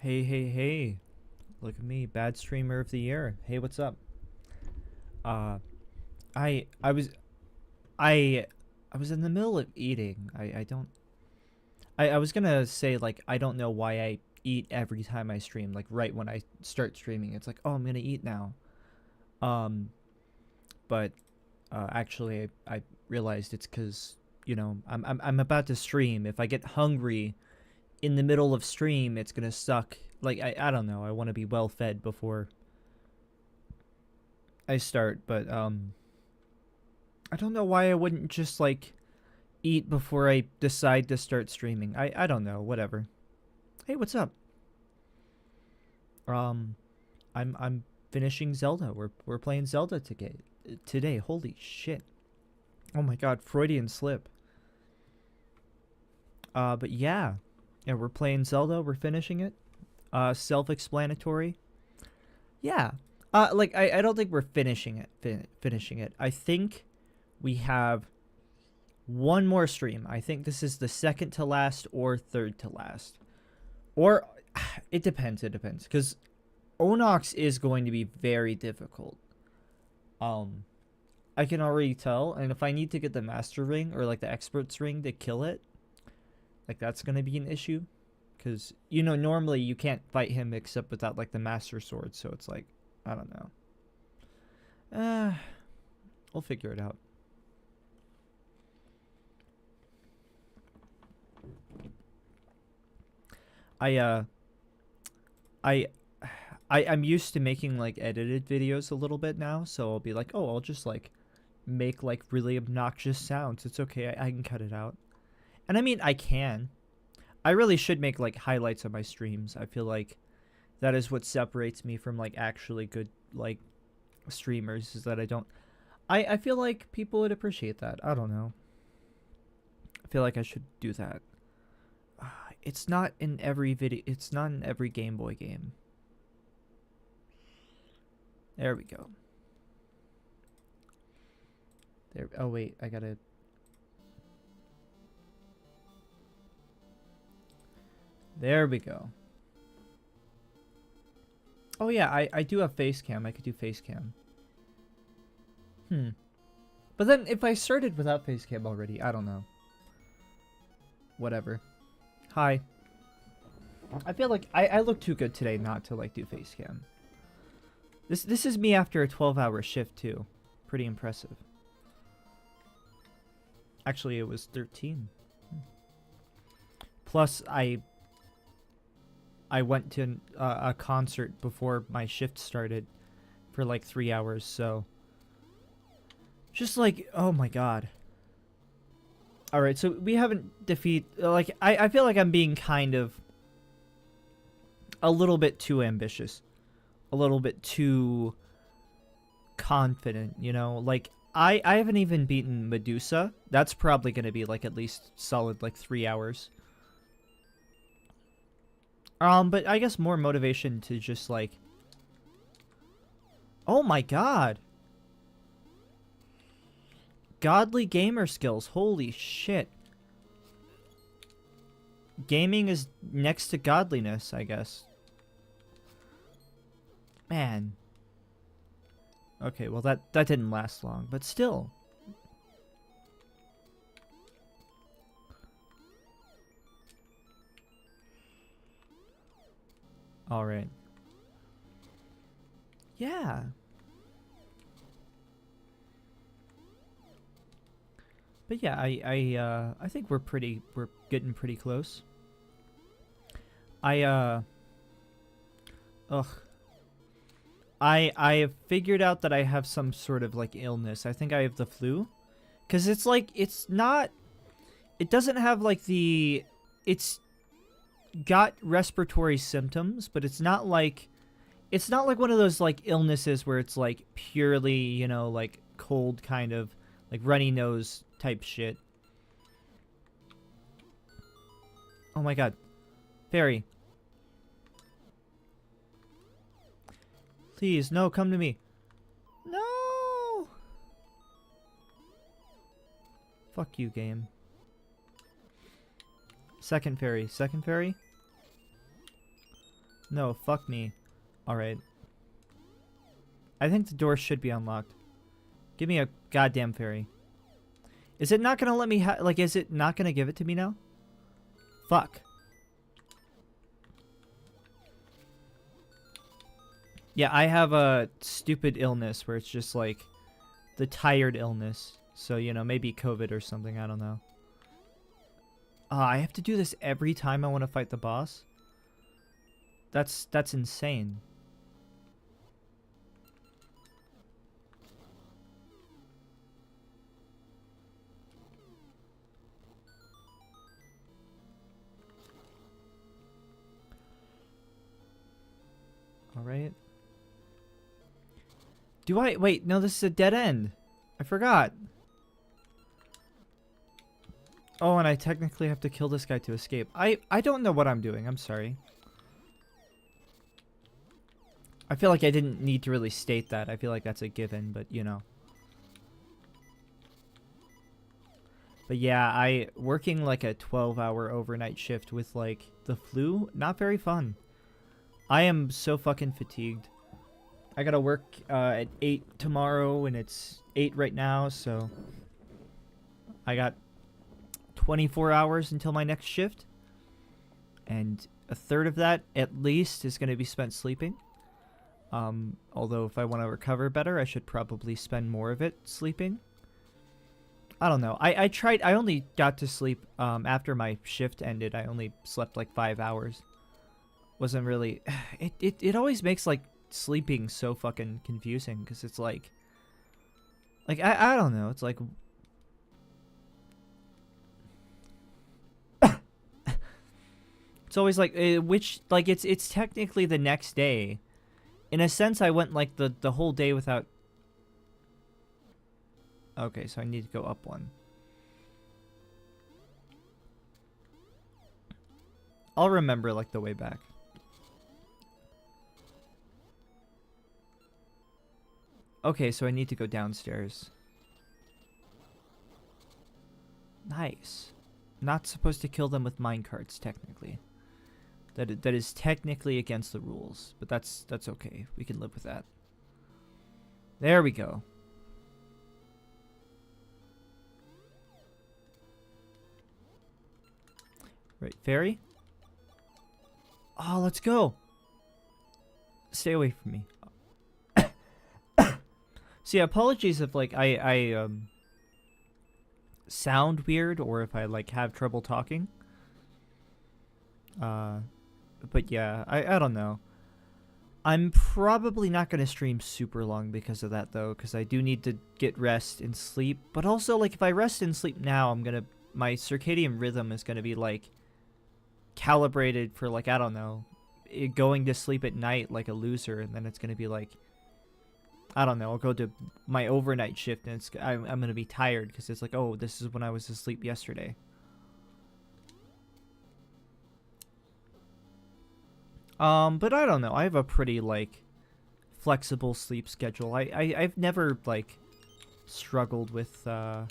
Hey, hey, hey. Look at me, bad streamer of the year. Hey, what's up? Uh I I was I I was in the middle of eating. I don't I was gonna say like I don't know why I eat every time I stream, like right when I start streaming. It's like, oh, I'm gonna eat now. Um but actually I realized it's cause, I'm about to stream. If I get hungry in the middle of stream, it's gonna suck. Like I don't know. I wanna be well fed before I start, but I don't know why I wouldn't just like eat before I decide to start streaming. I don't know, whatever. Hey, what's up? Um I'm finishing Zelda. We're playing Zelda today. Holy shit. Oh my god, Freudian slip. But yeah. Yeah, we're playing Zelda, we're finishing it. Self-explanatory. Yeah. Like I don't think we're finishing it. I think we have one more stream. I think this is the second to last or third to last. Or it depends, cuz Onox is going to be very difficult. Um I can already tell, and if I need to get the master ring or like the expert's ring to kill it, like that's going to be an issue cuz normally you can't fight him except without like the master sword, so it's like I don't know. Uh we'll figure it out. I uh I I'm used to making like edited videos a little bit now, so I'll be like, oh, I'll just like make like really obnoxious sounds. It's okay, I can cut it out. And I mean, I can. I really should make like highlights of my streams. I feel like that is what separates me from like actually good like streamers is that I don't. I feel like people would appreciate that. I don't know. I feel like I should do that. It's not in every video. It's not in every Game Boy game. There we go. There. Oh wait, I gotta. There we go. Oh yeah, I do have face cam. I could do face cam. But then if I started without face cam already, I don't know. Whatever. Hi. I feel like I look too good today not to like do face cam. This is me after a 12-hour shift too. Pretty impressive. Actually, it was 13. Plus, I went to a concert before my shift started for like 3 hours, so just like, oh my god. Alright, so we haven't like, I feel like I'm being kind of a little bit too ambitious. A little bit too confident, Like, I haven't even beaten Medusa. That's probably going to be like at least solid like 3 hours. But I guess more motivation to just like... Oh my god! Godly gamer skills, holy shit. Gaming is next to godliness, I guess. Man. Okay, well that didn't last long, but still. Alright. Yeah. But yeah, I think we're getting pretty close. Ugh. I have figured out that I have some sort of like illness. I think I have the flu. Cause it's like it doesn't have like it's got respiratory symptoms, but it's not like one of those like illnesses where it's like purely, like cold kind of like runny nose type shit. Oh my god. Fairy. Please, no, come to me. No! Fuck you, game. Second fairy. Second fairy? No, fuck me. Alright. I think the door should be unlocked. Give me a goddamn fairy. Is it not gonna let me like, is it not gonna give it to me now? Fuck. Yeah, I have a stupid illness where it's just like the tired illness. So, you know, maybe COVID or something. I don't know. I have to do this every time I want to fight the boss? That's insane. Alright. Do I... Wait, no, this is a dead end. I forgot. Oh, and I technically have to kill this guy to escape. I don't know what I'm doing. I'm sorry. I feel like I didn't need to really state that. I feel like that's a given, but you know. But yeah, working like a 12-hour overnight shift with like the flu, not very fun. I am so fucking fatigued. I gotta work at 8 tomorrow, and it's 8 right now, so I got 24 hours until my next shift. And a third of that, at least, is going to be spent sleeping. Although if I want to recover better, I should probably spend more of it sleeping. I don't know. I tried. I only got to sleep after my shift ended. I only slept like 5 hours. Wasn't really... It always makes like sleeping so fucking confusing, because it's like I don't know. It's like... It's always like, which, like, it's technically the next day. In a sense, I went, like, the whole day without... Okay, so I need to go up one. I'll remember, like, the way back. Okay, so I need to go downstairs. Nice. Not supposed to kill them with minecarts, technically. That is technically against the rules, but that's okay. We can live with that. There we go. Right, fairy? Oh, let's go. Stay away from me. So yeah, apologies if like I sound weird or if I like have trouble talking. But yeah, I don't know. I'm probably not going to stream super long because of that, though, because I do need to get rest and sleep. But also, like, if I rest and sleep now, my circadian rhythm is going to be, like, calibrated for, like, I don't know, going to sleep at night like a loser, and then it's going to be, like, I don't know, I'll go to my overnight shift, and I'm going to be tired because it's like, oh, this is when I was asleep yesterday. But I don't know. I have a pretty, like, flexible sleep schedule. I've never, like, struggled with, or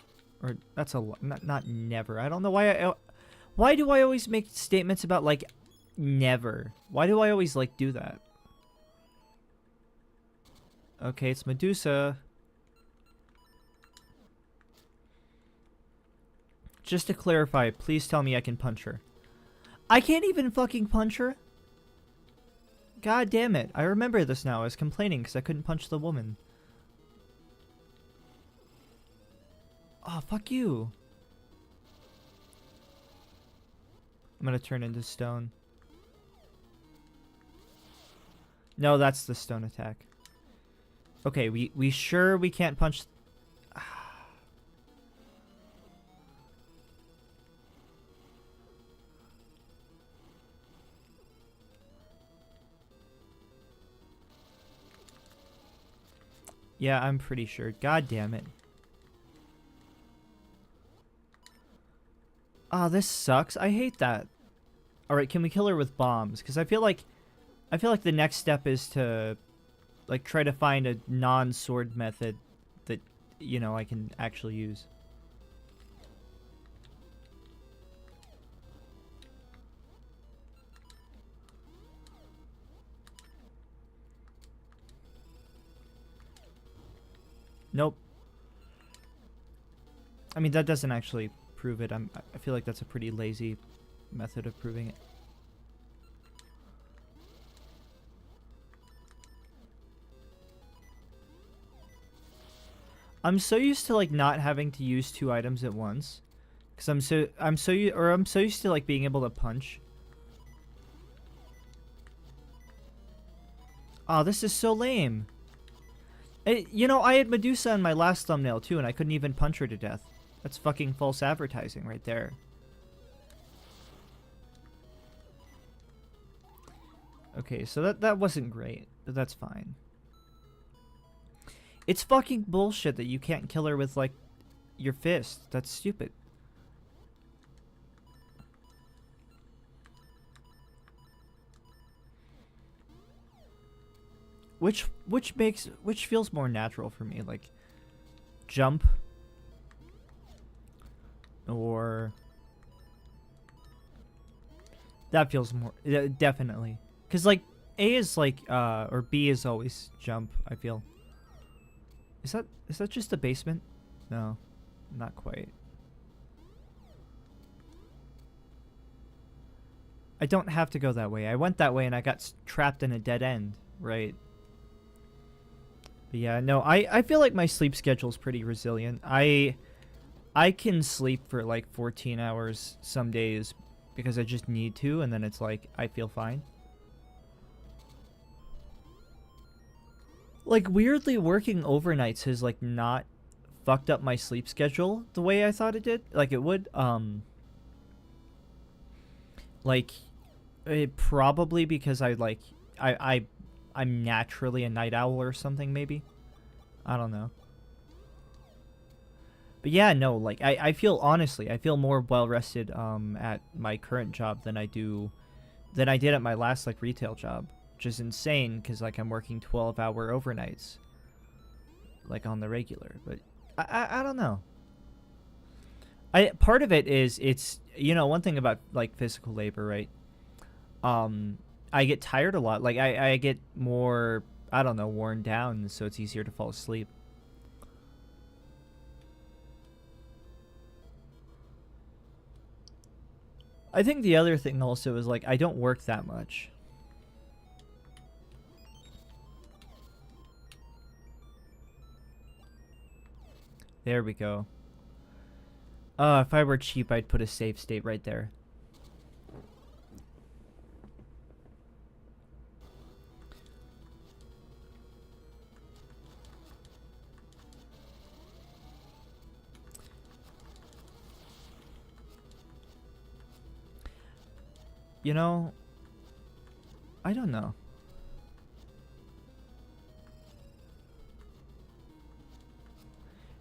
that's not never. I don't know why do I always make statements about, like, never? Why do I always, like, do that? Okay, it's Medusa. Just to clarify, please tell me I can punch her. I can't even fucking punch her? God damn it. I remember this now. I was complaining because I couldn't punch the woman. Oh, fuck you. I'm gonna turn into stone. No, that's the stone attack. Okay, we sure we can't punch... Yeah, I'm pretty sure. God damn it. Ah, this sucks. I hate that. Alright, can we kill her with bombs? Because I feel like the next step is to, like, try to find a non-sword method that, you know, I can actually use. Nope. I mean, that doesn't actually prove it. I feel like that's a pretty lazy method of proving it. I'm so used to like not having to use 2 items at once, because I'm so used to like being able to punch. Oh, this is so lame. You know, I had Medusa in my last thumbnail too, and I couldn't even punch her to death. That's fucking false advertising right there. Okay, so that wasn't great, but that's fine. It's fucking bullshit that you can't kill her with, like, your fist. That's stupid. Which feels more natural for me, like jump or that feels more definitely, because like A is like or B is always jump. I feel. Is that just a basement? No, not quite. I don't have to go that way. I went that way and I got trapped in a dead end, right? But yeah, no, I feel like my sleep schedule's pretty resilient. I can sleep for like 14 hours some days because I just need to, and then it's like I feel fine. Like, weirdly, working overnights has like not fucked up my sleep schedule the way I thought it did. Like it would. Like, probably because I'm naturally a night owl or something, maybe. I don't know. But yeah, no, like I feel, honestly, I feel more well rested at my current job than I did at my last like retail job, which is insane because like I'm working 12-hour overnights, like on the regular. But I don't know. Part of it is it's, you know, one thing about like physical labor, right? I get tired a lot. Like I get more, I don't know, worn down, so it's easier to fall asleep. I think the other thing also is like I don't work that much. There we go. If I were cheap, I'd put a save state right there. You know, I don't know.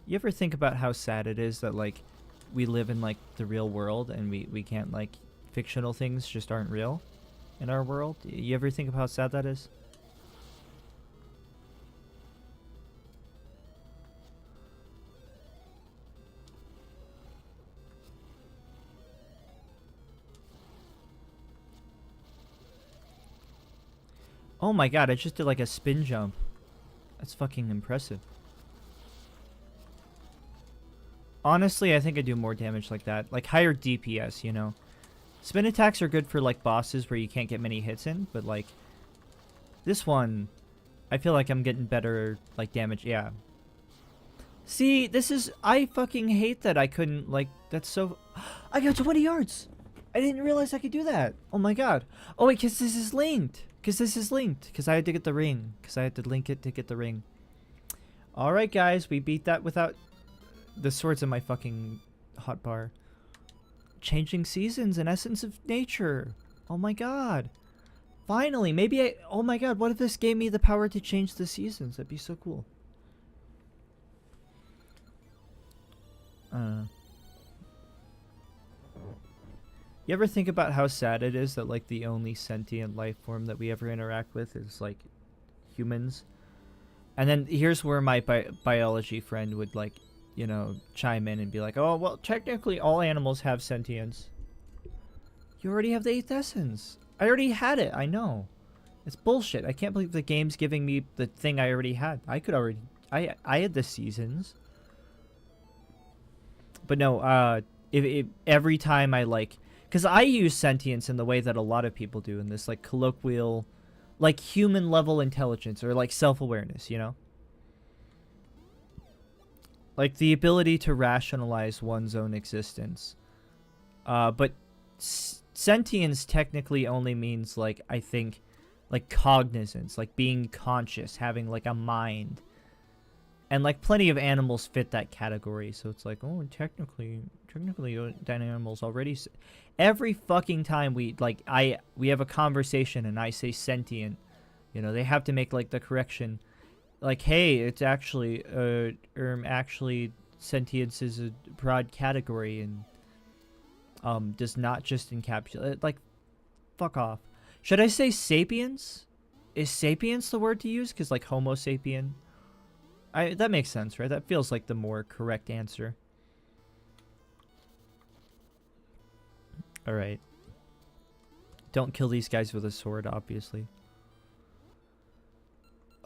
You ever think about how sad it is that like we live in like the real world and we can't, like, fictional things just aren't real in our world? You ever think of how sad that is? Oh my god, I just did like a spin jump. That's fucking impressive. Honestly, I think I do more damage like that. Like higher DPS, you know. Spin attacks are good for like bosses where you can't get many hits in, but like this one, I feel like I'm getting better like damage. Yeah. See, this is, I fucking hate that I couldn't, like, that's so, I got 20 yards. I didn't realize I could do that. Oh my god. Oh wait, because this is linked. Because I had to get the ring. Because I had to link it to get the ring. Alright guys, we beat that without the swords in my fucking hotbar. Changing seasons, an essence of nature. Oh my god. Finally, maybe I, oh my god, what if this gave me the power to change the seasons? That'd be so cool. You ever think about how sad it is that like the only sentient life form that we ever interact with is like humans? And then here's where my biology friend would, like, you know, chime in and be like, oh, well, technically all animals have sentience. You already have the 8th essence. I already had it. I know. It's bullshit. I can't believe the game's giving me the thing I already had. I I had the seasons. But no, if every time I like, because I use sentience in the way that a lot of people do in this like colloquial, like human level intelligence or like self-awareness, you know? Like the ability to rationalize one's own existence. But sentience technically only means like, I think, like cognizance, like being conscious, having like a mind. And like plenty of animals fit that category, so it's like, oh, technically animals already. Every fucking time we have a conversation and I say sentient, you know, they have to make like the correction, like, hey, it's actually actually sentience is a broad category and does not just encapsulate, like, fuck off. Should I say sapiens? Is sapiens the word to use? Because like Homo sapien. That makes sense, right? That feels like the more correct answer. Alright. Don't kill these guys with a sword, obviously.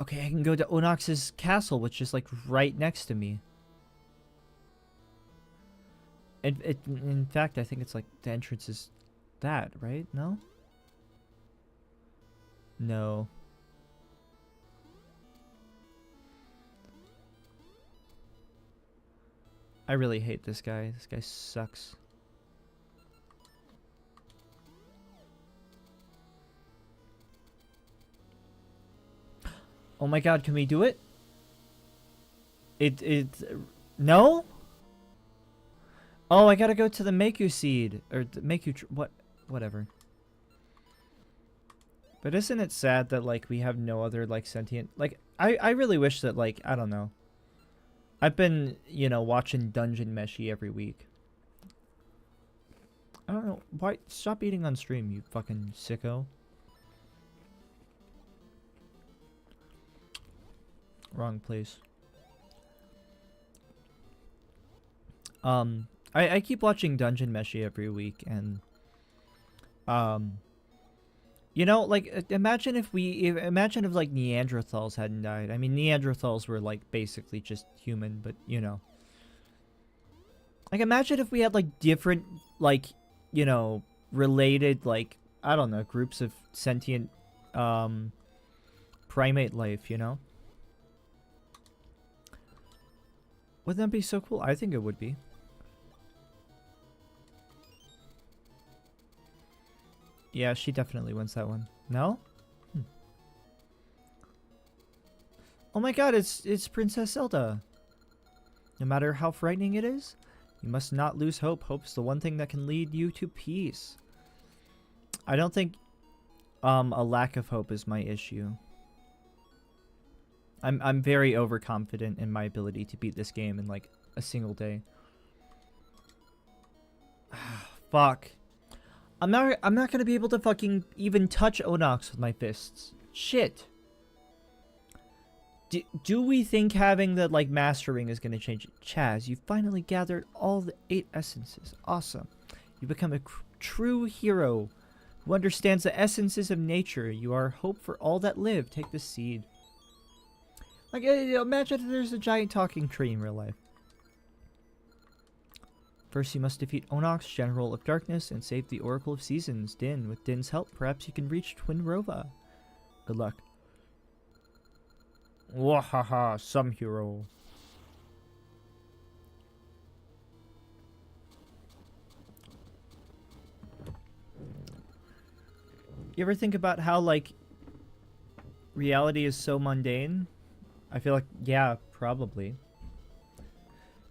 Okay, I can go to Onox's castle, which is like right next to me. In fact, I think it's like the entrance is that, right? No? No. I really hate this guy. This guy sucks. Oh my god, can we do it? No? Oh, I gotta go to the Maku seed. Or the Maku... whatever. But isn't it sad that, like, we have no other, like, sentient... Like, I really wish that, like, I don't know. I've been, you know, watching Dungeon Meshi every week. I don't know. Why? Stop eating on stream, you fucking sicko. Wrong place. I keep watching Dungeon Meshi every week, and you know, like, imagine if like Neanderthals hadn't died. I mean, Neanderthals were like basically just human, but you know, like, imagine if we had like different, like, you know, related, like, I don't know, groups of sentient primate life, you know? Wouldn't that be so cool? I think it would be. Yeah, she definitely wins that one. No? Oh my god, it's Princess Zelda. No matter how frightening it is, you must not lose hope. Hope's the one thing that can lead you to peace. I don't think a lack of hope is my issue. I'm very overconfident in my ability to beat this game in like a single day. Fuck. I'm not gonna be able to fucking even touch Onox with my fists. Shit. Do we think having the, like, mastering is gonna change it? Chaz, you finally gathered all the 8 essences. Awesome. You become a true hero who understands the essences of nature. You are hope for all that live. Take the seed. Like, imagine if there's a giant talking tree in real life. First, you must defeat Onox, General of Darkness, and save the Oracle of Seasons, Din. With Din's help, perhaps you can reach Twin Rova. Good luck. Wahaha, some hero. You ever think about how, like, reality is so mundane? I feel like, yeah, probably.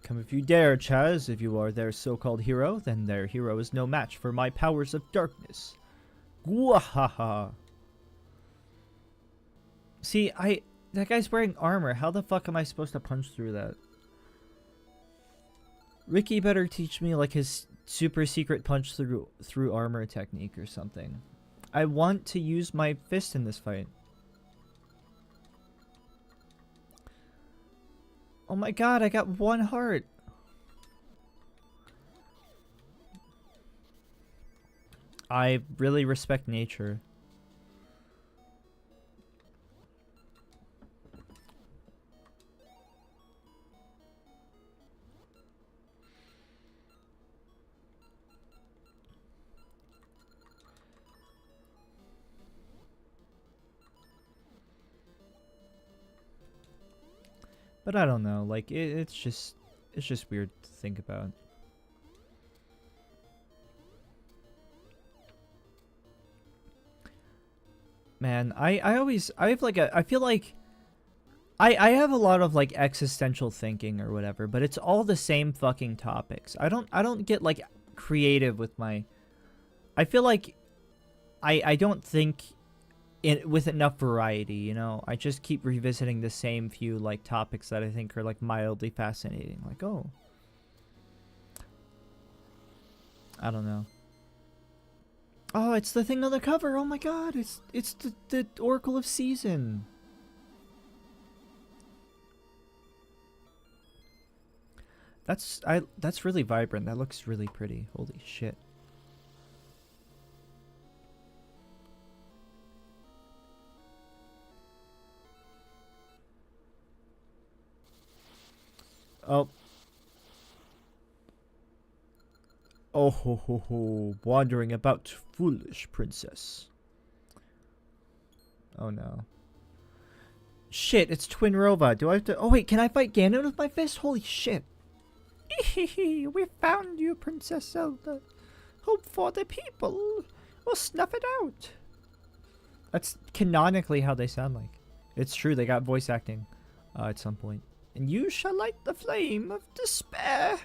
Come if you dare, Chaz. If you are their so-called hero, then their hero is no match for my powers of darkness. Gwahaha. See, that guy's wearing armor. How the fuck am I supposed to punch through that? Ricky better teach me, like, his super secret punch through armor technique or something. I want to use my fist in this fight. Oh my god, I got 1 heart. I really respect nature. But I don't know. Like it's just weird to think about. Man, I have like I feel like I have a lot of like existential thinking or whatever, but it's all the same fucking topics. I don't get like creative with my. I feel like I don't think with enough variety, you know. I just keep revisiting the same few like topics that I think are like mildly fascinating. Like, oh, I don't know. Oh, it's the thing on the cover. Oh my god, it's the Oracle of Season. That's really vibrant. That looks really pretty. Holy shit. Oh. Oh ho ho ho. Wandering about, foolish princess. Oh no. Shit, it's Twin Rova. Do I have to... Oh wait, can I fight Ganon with my fist? Holy shit. We found you, Princess Zelda. Hope for the people. We'll snuff it out. That's canonically how they sound like. It's true, they got voice acting at some point. And you shall light the flame of despair.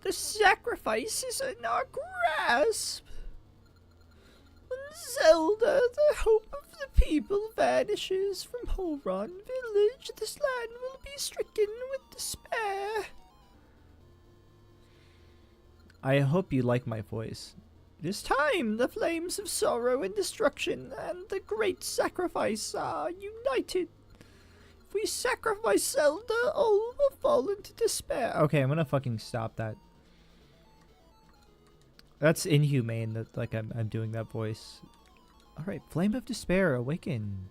The sacrifice is in our grasp. When Zelda, the hope of the people, vanishes from Horon village, this land will be stricken with despair. I hope you like my voice. It is time the flames of sorrow and destruction and the great sacrifice are united. If we sacrifice Zelda, all will fall into despair. Okay, I'm gonna fucking stop that. That's inhumane that like I'm doing that voice. Alright, Flame of Despair, awaken.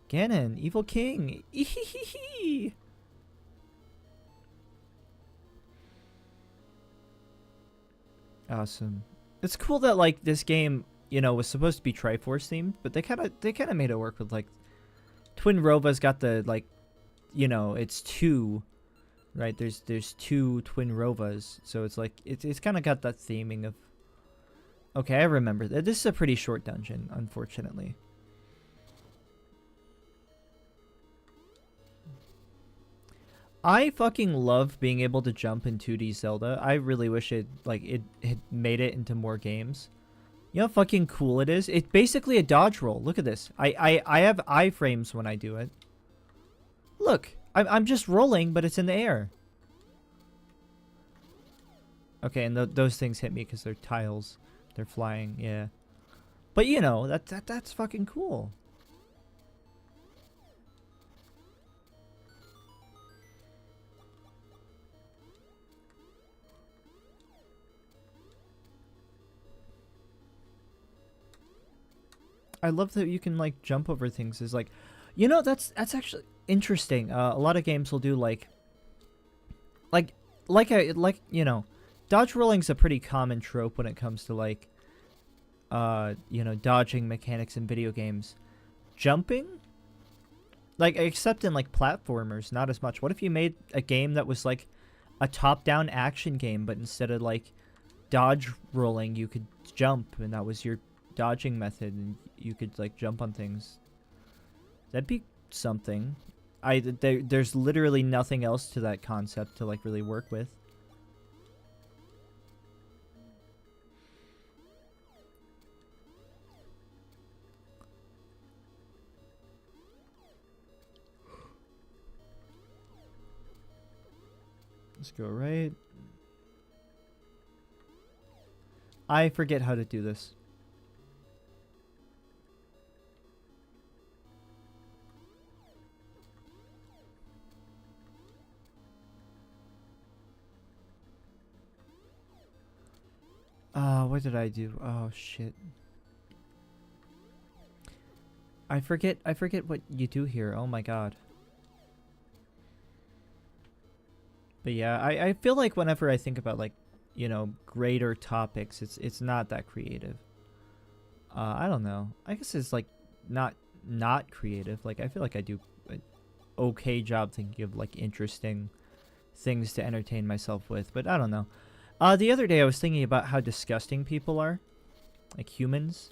Ganon, Evil King. Ehehehe. Awesome. It's cool that like this game, you know, was supposed to be Triforce themed, but they kind of made it work with like Twin Rova's got the like, you know, it's two, right? There's two Twin Rovas, so it's like it's kind of got that theming of. Okay, I remember that. This is a pretty short dungeon, unfortunately. I fucking love being able to jump in 2D Zelda. I really wish it had made it into more games. You know how fucking cool it is? It's basically a dodge roll. Look at this. I have iframes when I do it. Look, I'm just rolling, but it's in the air. Okay, and those things hit me because they're tiles. They're flying, yeah. But you know, that's fucking cool. I love that you can like jump over things. Is like, you know, that's actually interesting. A lot of games will do like you know, dodge rolling's a pretty common trope when it comes to like, you know, dodging mechanics in video games. Jumping, like, except in like platformers, not as much. What if you made a game that was like a top-down action game, but instead of like dodge rolling, you could jump, and that was your dodging method, and you could like jump on things? That'd be something. There's literally nothing else to that concept to like really work with. Let's go right. I forget how to do this. What did I do? Oh shit. I forget what you do here. Oh my god. But yeah, I feel like whenever I think about like, you know, greater topics. It's not that creative. I don't know. I guess it's like not creative. Like I feel like I do an okay job thinking of like interesting things to entertain myself with, but I don't know. The other day I was thinking about how disgusting people are, like humans.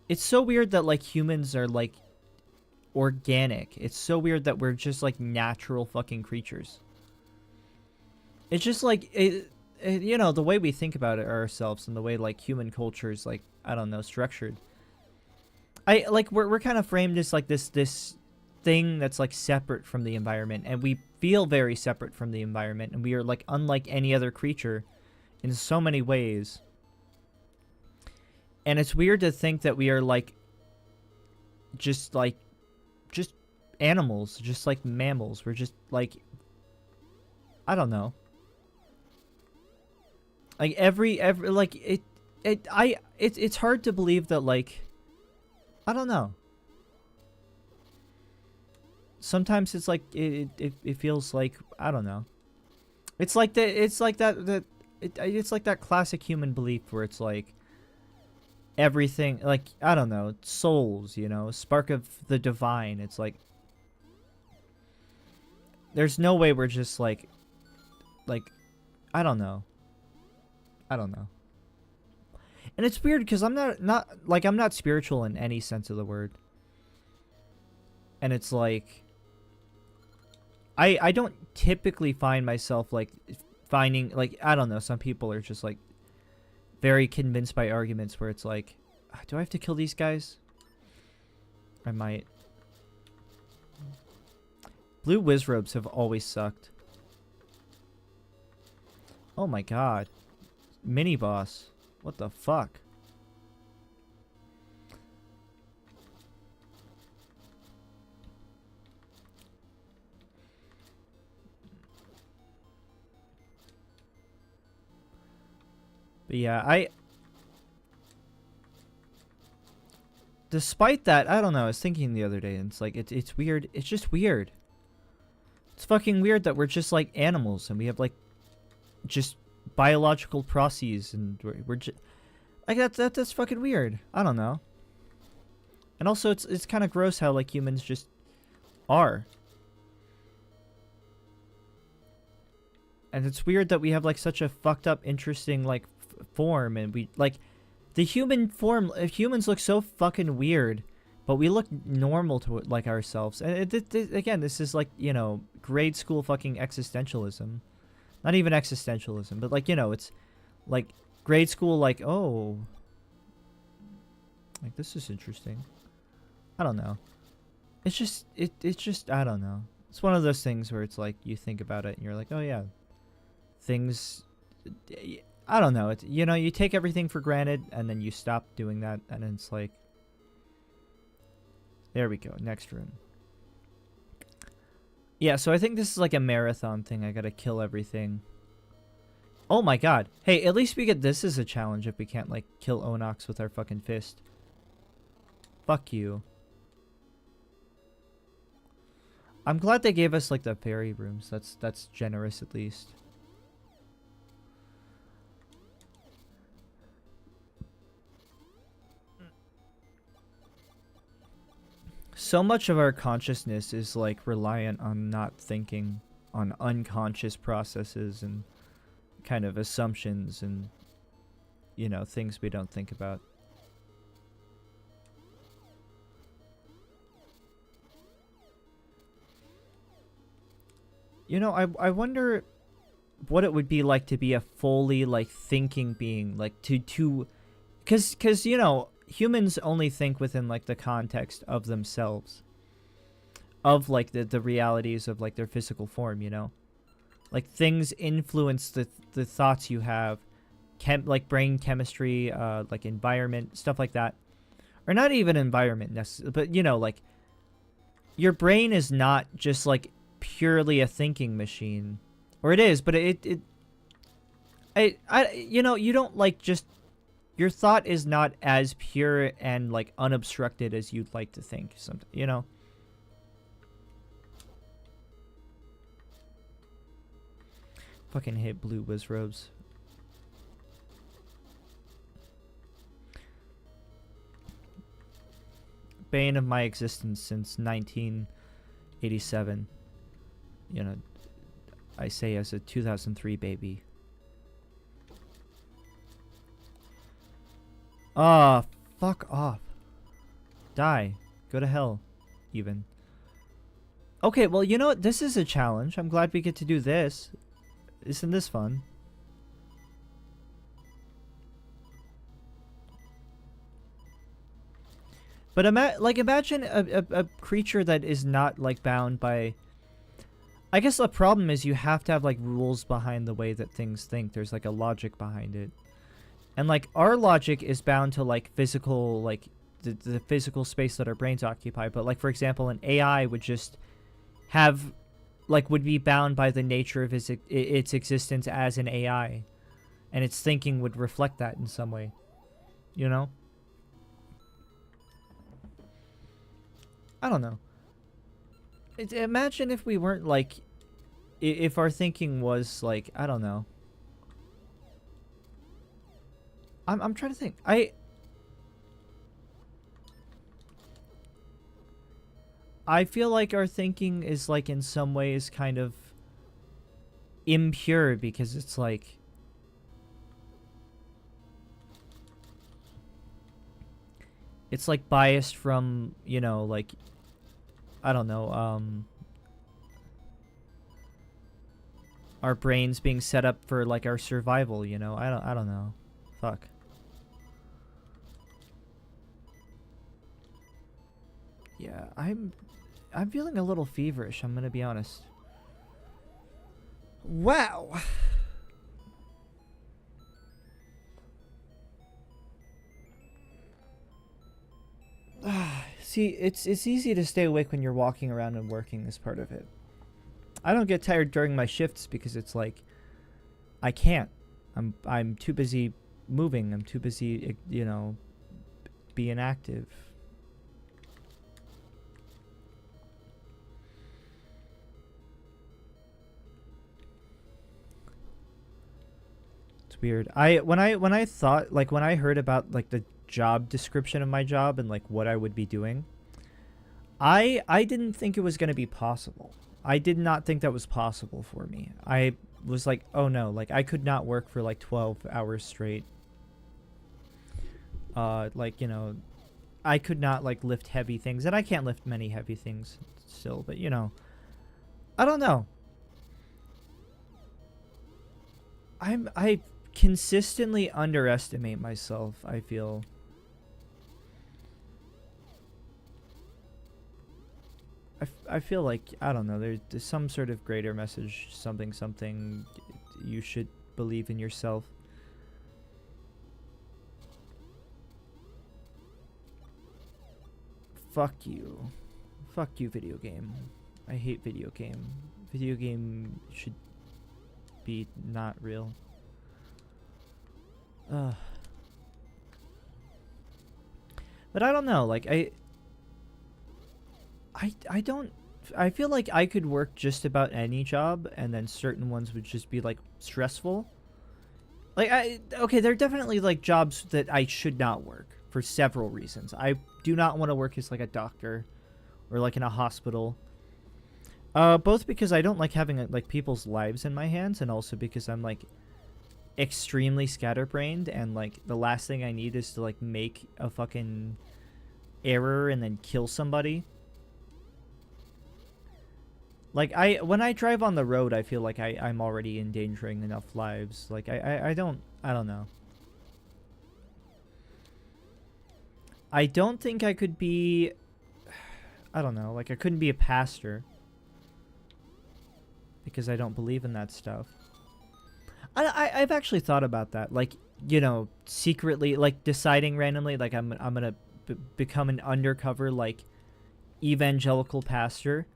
It's so weird that like humans are like organic. It's so weird that we're just like natural fucking creatures. It's just like you know, the way we think about it ourselves and the way like human culture is like, I don't know, structured. I like we're kind of framed as like this thing that's like separate from the environment, and we feel very separate from the environment, and we are like unlike any other creature in so many ways. And it's weird to think that we are like just animals, just like mammals. We're just like, I don't know. Like every like it's hard to believe that like, I don't know. Sometimes it's like it feels like, I don't know. It's like it's like that classic human belief where it's like everything, like, I don't know, souls, you know, spark of the divine. It's like there's no way we're just like I don't know. And it's weird because I'm not spiritual in any sense of the word. And it's like I don't typically find myself like finding, like, I don't know, some people are just like very convinced by arguments where it's like, do I have to kill these guys? I might. Blue Wizrobes have always sucked. Oh my god. Mini boss. What the fuck? But yeah, despite that, I don't know, I was thinking the other day, and it's like, it's weird. It's just weird. It's fucking weird that we're just like animals, and we have like just biological processes, and we're just like, that's fucking weird. I don't know. And also, it's kind of gross how like humans just are. And it's weird that we have like such a fucked up, interesting like form, and we like the human form. Humans look so fucking weird, but we look normal to it, like ourselves. And again, this is like, you know, grade school fucking existentialism. Not even existentialism, but like, you know, it's like grade school, like, oh, like, this is interesting. I don't know. It's just it's just, I don't know. It's one of those things where it's like you think about it and you're like, oh yeah, things, I don't know. It's, you know, you take everything for granted and then you stop doing that, and it's like, there we go, next room. Yeah, so I think this is like a marathon thing. I gotta kill everything. Oh my god. Hey, at least we get this as a challenge if we can't like kill Onox with our fucking fist. Fuck you. I'm glad they gave us like the fairy rooms. That's generous at least. So much of our consciousness is like reliant on not thinking, on unconscious processes and kind of assumptions and, you know, things we don't think about. You know, I wonder what it would be like to be a fully like thinking being, like to cuz you know, humans only think within like the context of themselves, of like the realities of like their physical form, you know, like things influence the thoughts you have, like brain chemistry, like environment, stuff like that, or not even environment necessarily, but you know, like your brain is not just like purely a thinking machine, or it is, but I you know, you don't like just, your thought is not as pure and like unobstructed as you'd like to think, something, you know. Fucking hate Blue Wizrobes. bane of my existence since 1987. You know, I say as a 2003 baby. Ah, fuck off. Die. Go to hell, even. Okay, well, you know what? This is a challenge. I'm glad we get to do this. Isn't this fun? But imagine a creature that is not, like, bound by... I guess the problem is you have to have, like, rules behind the way that things think. There's, like, a logic behind it. And, like, our logic is bound to, like, physical, like, the physical space that our brains occupy. But, like, for example, an AI would just have, like, would be bound by the nature of its existence as an AI. And its thinking would reflect that in some way. You know? I don't know. Imagine if we weren't, like... If our thinking was, like, I don't know. I'm trying to think. I feel like our thinking is, like, in some ways kind of impure because it's like... It's, like, biased from, you know, like... I don't know, our brains being set up for, like, our survival, you know? I don't know. Fuck. Yeah, I'm feeling a little feverish, I'm gonna be honest. Wow. See, it's easy to stay awake when you're walking around and working this part of it. I don't get tired during my shifts because it's like I can't. I'm too busy moving. I'm too busy, you know, being active. It's weird. When I thought, like, when I heard about, like, the job description of my job and, like, what I would be doing, I didn't think it was going to be possible. I did not think that was possible for me. I was like, oh no, like, I could not work for, like, 12 hours straight. Like, you know, I could not, like, lift heavy things, and I can't lift many heavy things still, but, you know, I don't know. I consistently underestimate myself, I feel. I feel like, I don't know, there's some sort of greater message, something, you should believe in yourself. Fuck you. Fuck you, video game. I hate video game. Video game should be not real. Ugh. But I don't know, like, I don't... I feel like I could work just about any job, and then certain ones would just be, like, stressful. Like, okay, there are definitely, like, jobs that I should not work for several reasons. I do not want to work as, like, a doctor or, like, in a hospital. Both because I don't like having, like, people's lives in my hands, and also because I'm, like, extremely scatterbrained, and, like, the last thing I need is to, like, make a fucking error and then kill somebody. Like, when I drive on the road, I feel like I'm already endangering enough lives. Like, I don't know. I don't think I could be, I don't know, like, I couldn't be a pastor. Because I don't believe in that stuff. I've actually thought about that. Like, you know, secretly, like, deciding randomly, like, I'm gonna become an undercover, like, evangelical pastor.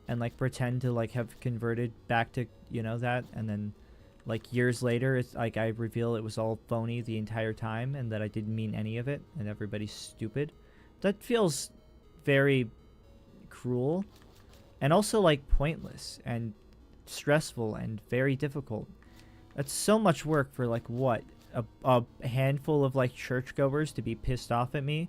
And, like, pretend to, like, have converted back to, you know, that. And then, like, years later, it's like I reveal it was all phony the entire time. And that I didn't mean any of it. And everybody's stupid. That feels very cruel. And also, like, pointless. And stressful. And very difficult. That's so much work for, like, what? A handful of, like, churchgoers to be pissed off at me?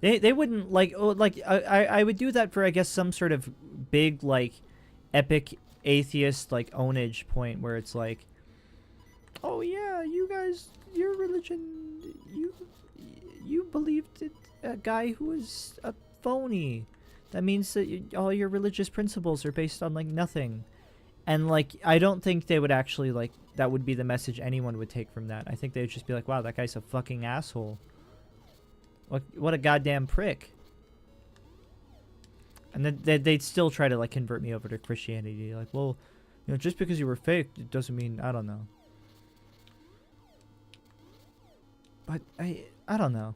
They wouldn't like, oh, like I would do that for, I guess, some sort of big like epic atheist like ownage point where it's like, oh yeah, you guys, your religion, you believed it, a guy who is a phony. That means that all your religious principles are based on like nothing. And like, I don't think they would actually like, that would be the message anyone would take from that. I think they would just be like, wow, that guy's a fucking asshole. What a goddamn prick. And then they'd still try to like convert me over to Christianity. Like, well, you know, just because you were fake, it doesn't mean, I don't know. But I don't know.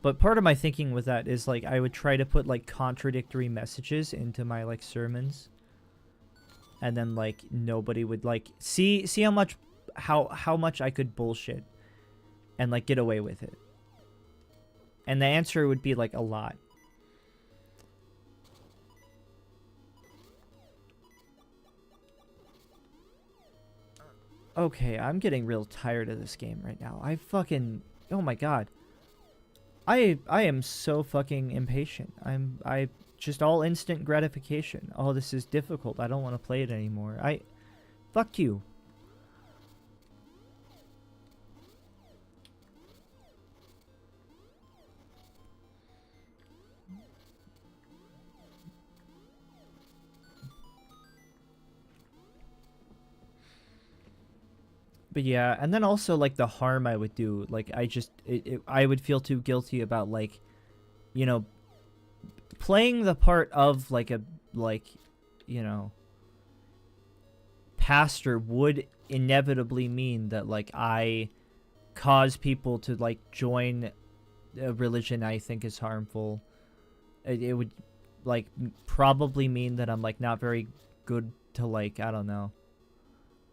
But part of my thinking with that is like, I would try to put like contradictory messages into my like sermons. And then like nobody would like see how much I could bullshit and like get away with it. And the answer would be like a lot. Okay, I'm getting real tired of this game right now. Oh my god. I am so fucking impatient. I just all instant gratification. Oh, this is difficult. I don't want to play it anymore. Fuck you. But yeah, and then also like the harm I would do, like I would feel too guilty about like, you know, playing the part of like a you know, pastor would inevitably mean that like I cause people to like join a religion I think is harmful. It would like probably mean that I'm like not very good to like, I don't know,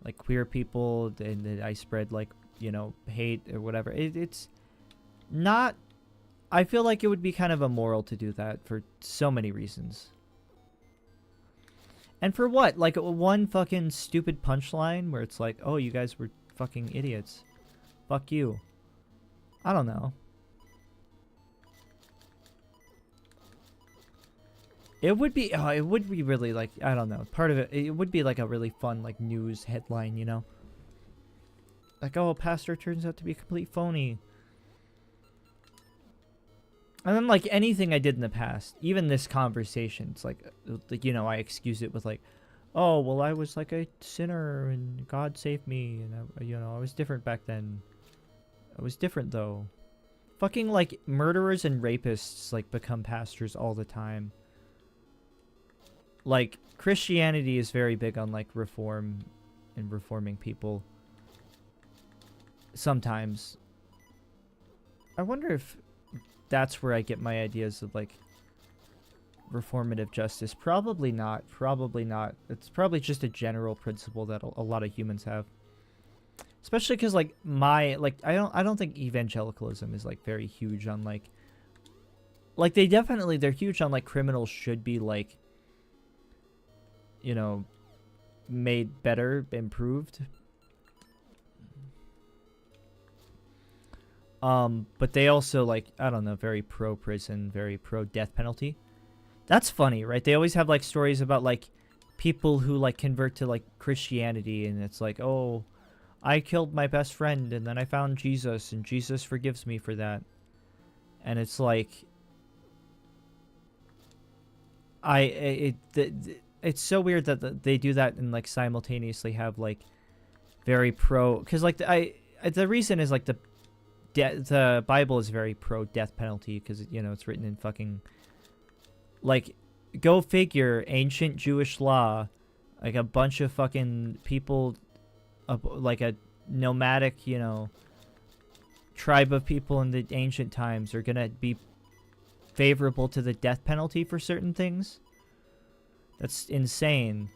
like queer people, and that I spread like, you know, hate or whatever. It's not, I feel like it would be kind of immoral to do that for so many reasons. And for what? Like one fucking stupid punchline where it's like, oh, you guys were fucking idiots. Fuck you. I don't know. It would be really like, I don't know. Part of it would be like a really fun like news headline, you know? Like, oh, a pastor turns out to be a complete phony. And then like anything I did in the past, even this conversation, it's like, you know, I excuse it with like, oh, well, I was like a sinner and God saved me, and you know, I was different back then. I was different though. Fucking like murderers and rapists like become pastors all the time. Like Christianity is very big on like reform and reforming people. Sometimes. I wonder if that's where I get my ideas of like reformative justice. Probably not. Probably not. It's probably just a general principle that a lot of humans have. Especially because like I don't think evangelicalism is like very huge on like they're huge on like criminals should be like, you know, made better, improved. But they also like, I don't know, very pro prison, very pro death penalty. That's funny, right? They always have like stories about like people who like convert to like Christianity, and it's like, oh, I killed my best friend and then I found Jesus and Jesus forgives me for that. And it's like, it's so weird that they do that and like simultaneously have like very pro, because like the reason is like the Bible is very pro death penalty because, you know, it's written in fucking like, go figure, ancient Jewish law, like a bunch of fucking people, like a nomadic, you know, tribe of people in the ancient times are gonna be favorable to the death penalty for certain things. That's insane.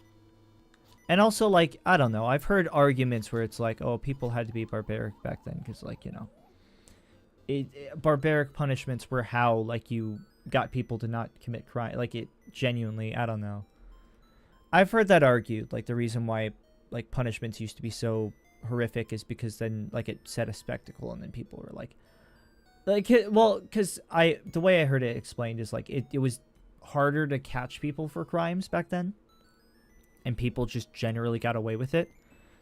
And also, like, I don't know, I've heard arguments where it's like, oh, people had to be barbaric back then because, like, you know, barbaric punishments were how, like, you got people to not commit crime. Like, it genuinely, I don't know. I've heard that argued, like, the reason why, like, punishments used to be so horrific is because then like it set a spectacle and then people were like well, because the way I heard it explained is like it was harder to catch people for crimes back then, and people just generally got away with it.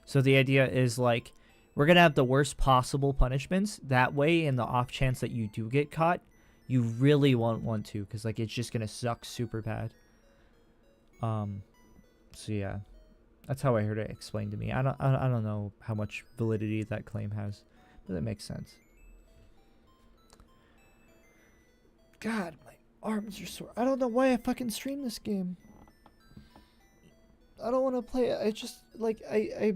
So the idea is like we're gonna have the worst possible punishments. That way, in the off chance that you do get caught, you really won't want to, because like it's just gonna suck super bad. So yeah, that's how I heard it explained to me. I don't know how much validity that claim has, but it makes sense. God, my arms are sore. I don't know why I fucking stream this game. I don't want to play it. I just like I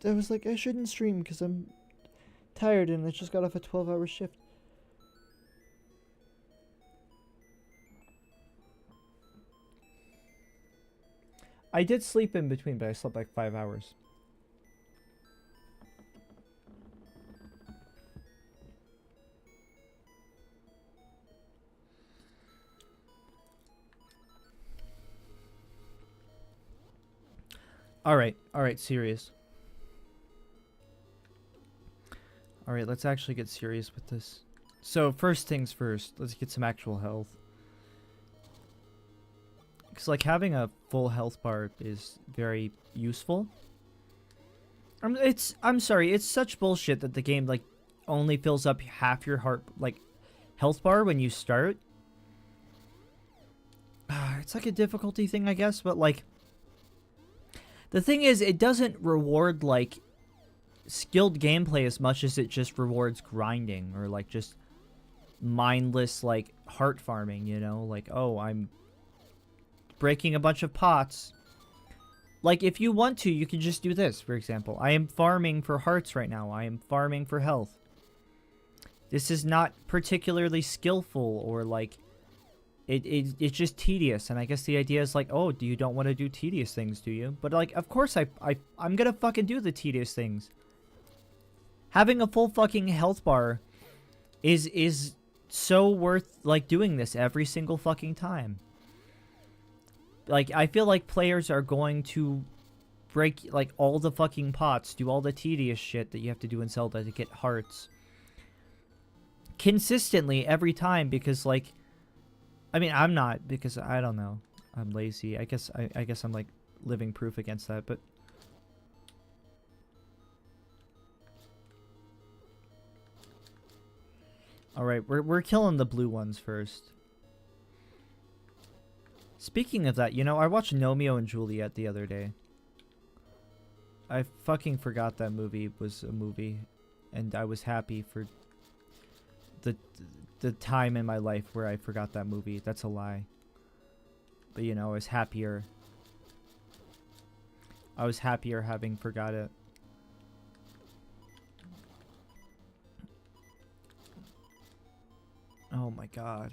was like I shouldn't stream because I'm tired and I just got off a 12-hour shift. I did sleep in between, but I slept like 5 hours. Alright, serious. Alright, let's actually get serious with this. So, first things first, let's get some actual health. Because, like, having a full health bar is very useful. I'm sorry, it's such bullshit that the game, like, only fills up half your health bar when you start. It's like a difficulty thing, I guess, but, like, the thing is, it doesn't reward, like, skilled gameplay as much as it just rewards grinding or, like, just mindless, like, heart farming, you know? Like, oh, I'm breaking a bunch of pots. Like, if you want to, you can just do this, for example. I am farming for hearts right now. I am farming for health. This is not particularly skillful or, like, it's just tedious. And I guess the idea is, like, oh, you don't want to do tedious things, do you? But, like, of course I'm gonna fucking do the tedious things. Having a full fucking health bar is so worth, like, doing this every single fucking time. Like, I feel like players are going to break, like, all the fucking pots, do all the tedious shit that you have to do in Zelda to get hearts consistently every time because, like, I mean, I'm not, because I don't know. I'm lazy. I guess I'm, like, living proof against that, but alright, we're killing the blue ones first. Speaking of that, you know, I watched Romeo and Juliet the other day. I fucking forgot that movie was a movie, and I was happy for the time in my life where I forgot that movie. That's a lie. But, you know, I was happier. I was happier having forgot it. Oh my god.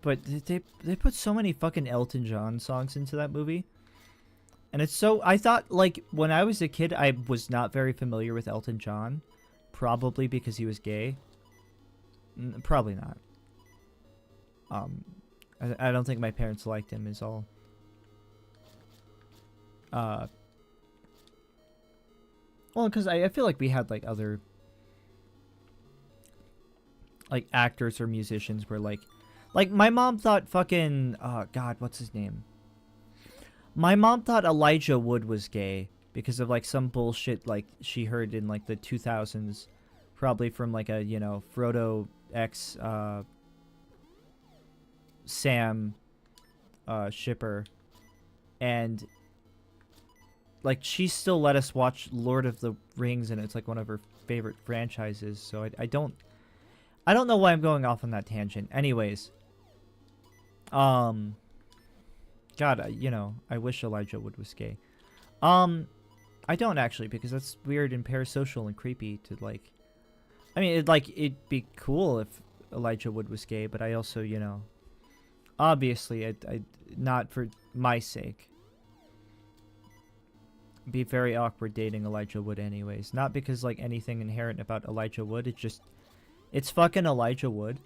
But they put so many fucking Elton John songs into that movie. And it's so... I thought, like, when I was a kid, I was not very familiar with Elton John. Probably because he was gay. Probably not. I don't think my parents liked him is all. Well, because I feel like we had, like, other... like, actors or musicians were, like... Like, my mom thought fucking... God, what's his name? My mom thought Elijah Wood was gay because of, like, some bullshit, like, she heard in, like, the 2000s. Probably from, like, a, you know, Frodo X, Sam, shipper. And, like, she still let us watch Lord of the Rings, and it's, like, one of her favorite franchises. So I don't know why I'm going off on that tangent. Anyways. God, you know, I wish Elijah Wood was gay. I don't actually, because that's weird and parasocial and creepy to, like... I mean, it'd be cool if Elijah Wood was gay, but I also, you know... Obviously, I not for my sake. It'd be very awkward dating Elijah Wood anyways. Not because, like, anything inherent about Elijah Wood, it's just... It's fucking Elijah Wood.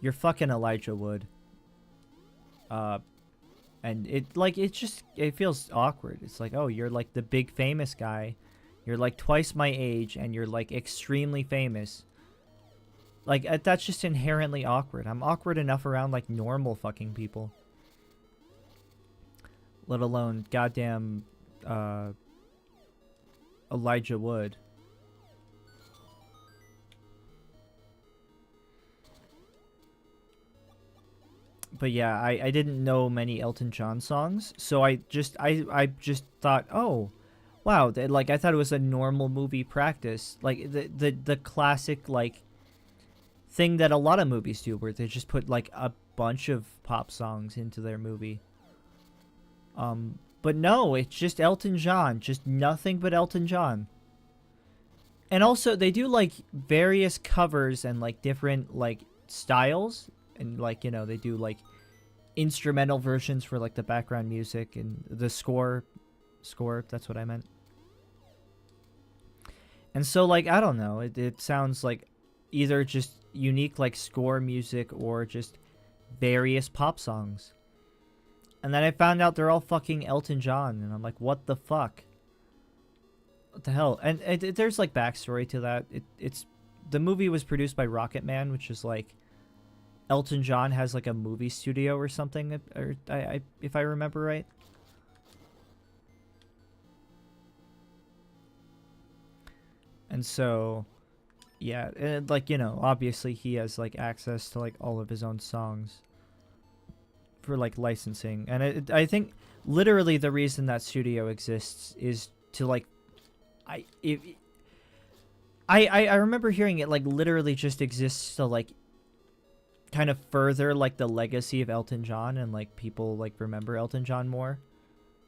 You're fucking Elijah Wood. And it feels awkward. It's like, oh, you're like the big famous guy, you're like twice my age, and you're like extremely famous. Like that's just inherently awkward. I'm awkward enough around like normal fucking people, let alone goddamn Elijah Wood. But yeah, I didn't know many Elton John songs, so I just thought, oh, wow, like I thought it was a normal movie practice, like the classic like thing that a lot of movies do, where they just put like a bunch of pop songs into their movie. But no, it's just Elton John, just nothing but Elton John. And also they do like various covers and like different like styles, and like, you know, they do like instrumental versions for like the background music and the score, that's what I meant. And so like, I don't know, it sounds like either just unique like score music or just various pop songs. And then I found out they're all fucking Elton John, and I'm like, what the fuck? What the hell? And there's like backstory to that. It's the movie was produced by Rocket Man, which is like Elton John has like a movie studio or something, or I if I remember right. And so, yeah, and like, you know, obviously he has like access to like all of his own songs for like licensing, and I think literally the reason that studio exists is to like, I remember hearing it like literally just exists to like kind of further like the legacy of Elton John, and like people like remember Elton John more.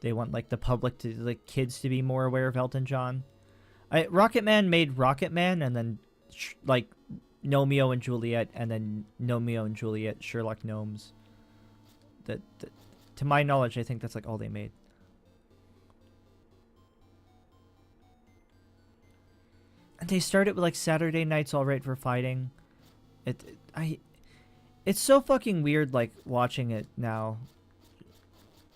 They want like the public to, like kids to be more aware of Elton John. Rocket Man made Rocket Man, and then like Romeo and Juliet, and then Romeo and Juliet Sherlock Gnomes. That to my knowledge, I think that's like all they made. And they started with like Saturday Night's All Right for Fighting. It's so fucking weird like watching it now.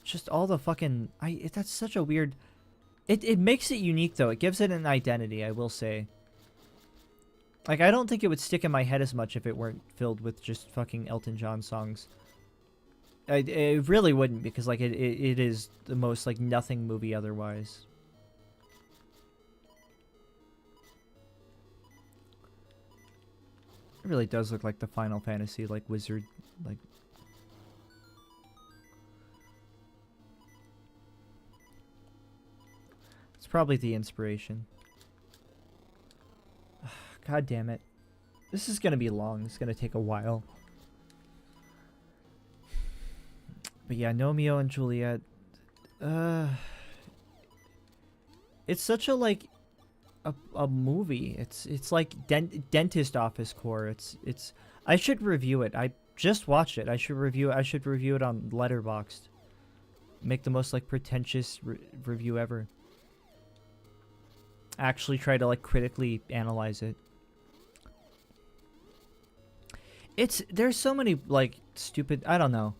Just all the fucking that's such a weird. It makes it unique though. It gives it an identity, I will say. Like, I don't think it would stick in my head as much if it weren't filled with just fucking Elton John songs. It really wouldn't, because like it is the most like nothing movie otherwise. It really does look like the Final Fantasy like wizard, like. It's probably the inspiration. God damn it. This is gonna be long. It's gonna take a while. But yeah, Romeo and Juliet. It's such a like a movie. It's like dentist office core. It's. I should review it. I just watched it. I should review it on Letterboxd. Make the most like pretentious review ever. Actually try to like critically analyze it. There's so many like stupid, I don't know.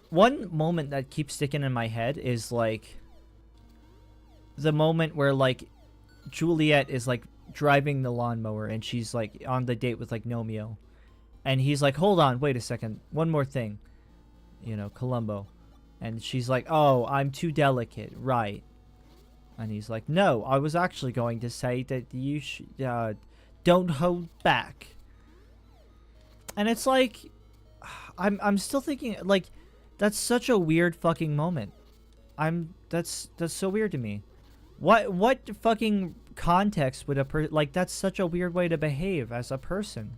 One moment that keeps sticking in my head is like the moment where like Juliet is like driving the lawnmower and she's like on the date with like Romeo, and he's like, hold on, wait a second, one more thing, you know, Columbo, and she's like, oh, I'm too delicate, right? And he's like, no, I was actually going to say that you don't hold back. And it's like, I'm still thinking like, that's such a weird fucking moment. That's so weird to me. What fucking context would like, that's such a weird way to behave as a person.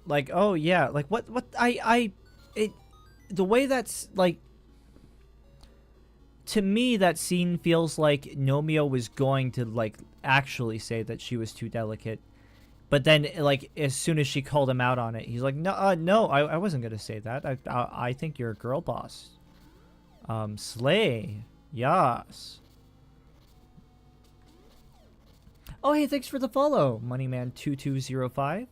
Like, oh yeah, like what the way that's like, to me that scene feels like Romeo was going to like actually say that she was too delicate. But then, like, as soon as she called him out on it, he's like, no, no, I wasn't going to say that. I think you're a girl boss. Slay. Yas. Oh, hey, thanks for the follow, Moneyman2205.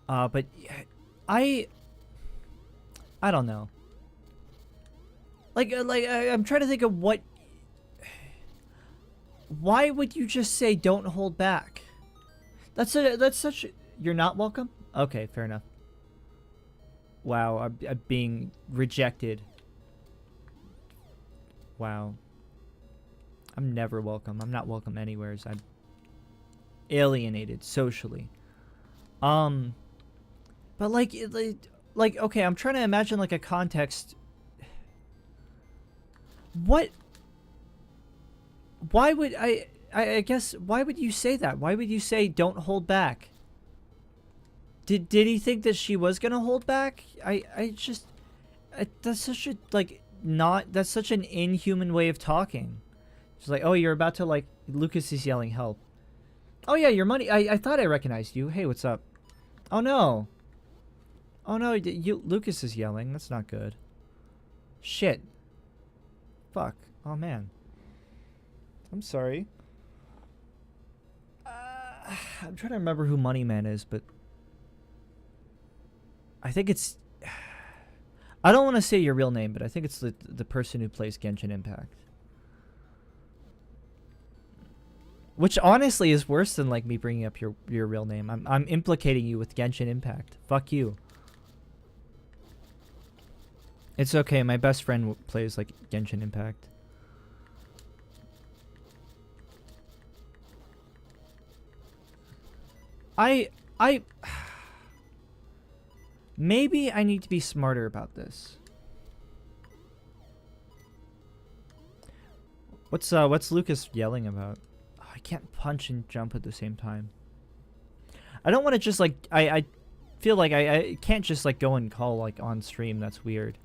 But, I don't know. I'm trying to think of what. Why would you just say don't hold back? That's such. You're not welcome? Okay, fair enough. Wow, I'm being rejected. Wow. I'm never welcome. I'm not welcome anywhere. I'm alienated socially. But like okay, I'm trying to imagine like a context. What? Why would I guess why would you say that? Why would you say don't hold back? Did he think that she was gonna hold back? That's such a that's such an inhuman way of talking. She's like, oh, you're about to like Lucas is yelling help. Oh yeah, your money. I thought I recognized you. Hey, what's up? Oh no. Oh no, Lucas is yelling. That's not good. Shit. Fuck. Oh man. I'm sorry. I'm trying to remember who Money Man is, but I think it's. I don't want to say your real name, but I think it's the person who plays Genshin Impact. Which honestly is worse than like me bringing up your real name. I'm implicating you with Genshin Impact. Fuck you. It's okay. My best friend plays like Genshin Impact. Maybe I need to be smarter about this. What's Lucas yelling about? Oh, I can't punch and jump at the same time. I don't want to just like I feel like I can't just like go and call like on stream. That's weird.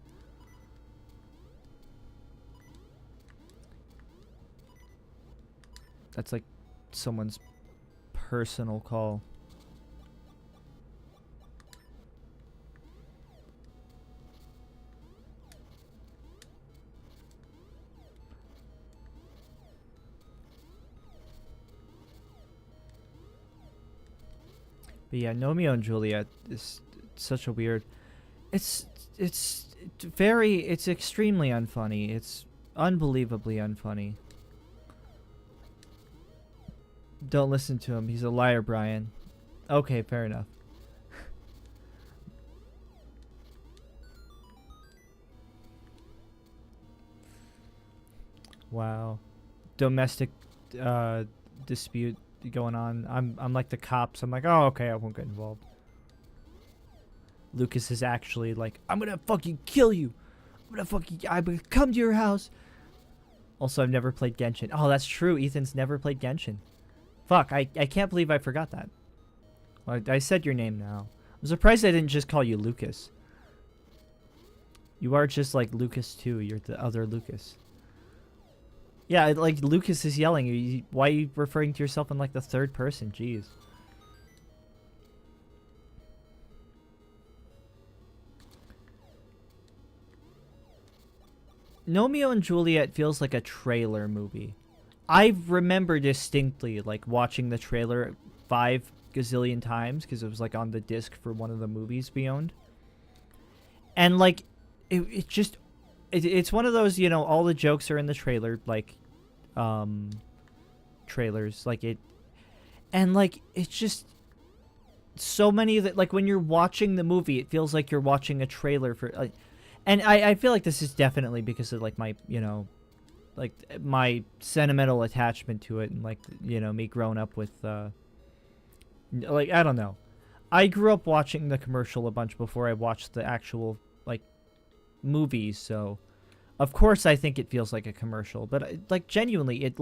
That's like someone's personal call. But yeah, Romeo and Juliet is such a weird. It's extremely unfunny. It's unbelievably unfunny. Don't listen to him. He's a liar, Brian. Okay, fair enough. Wow. Domestic dispute going on. I'm like the cops. I'm like, oh, okay, I won't get involved. Lucas is actually like, I'm gonna fucking kill you. I'm gonna come to your house. Also, I've never played Genshin. Oh, that's true. Ethan's never played Genshin. Fuck, I can't believe I forgot that. Well, I said your name now. I'm surprised I didn't just call you Lucas. You are just like Lucas too. You're the other Lucas. Yeah, like Lucas is yelling. Why are you referring to yourself in like the third person? Jeez. Romeo and Juliet feels like a trailer movie. I remember distinctly like watching the trailer 5 gazillion times because it was like on the disc for one of the movies we owned. And like it's one of those, you know, all the jokes are in the trailer, like trailers, like it, and like it's just so many that like when you're watching the movie it feels like you're watching a trailer for like, and I feel like this is definitely because of like my, you know, like my sentimental attachment to it, and like, you know, me growing up with like, I don't know, I grew up watching the commercial a bunch before I watched the actual like movies, so of course I think it feels like a commercial. But like genuinely, it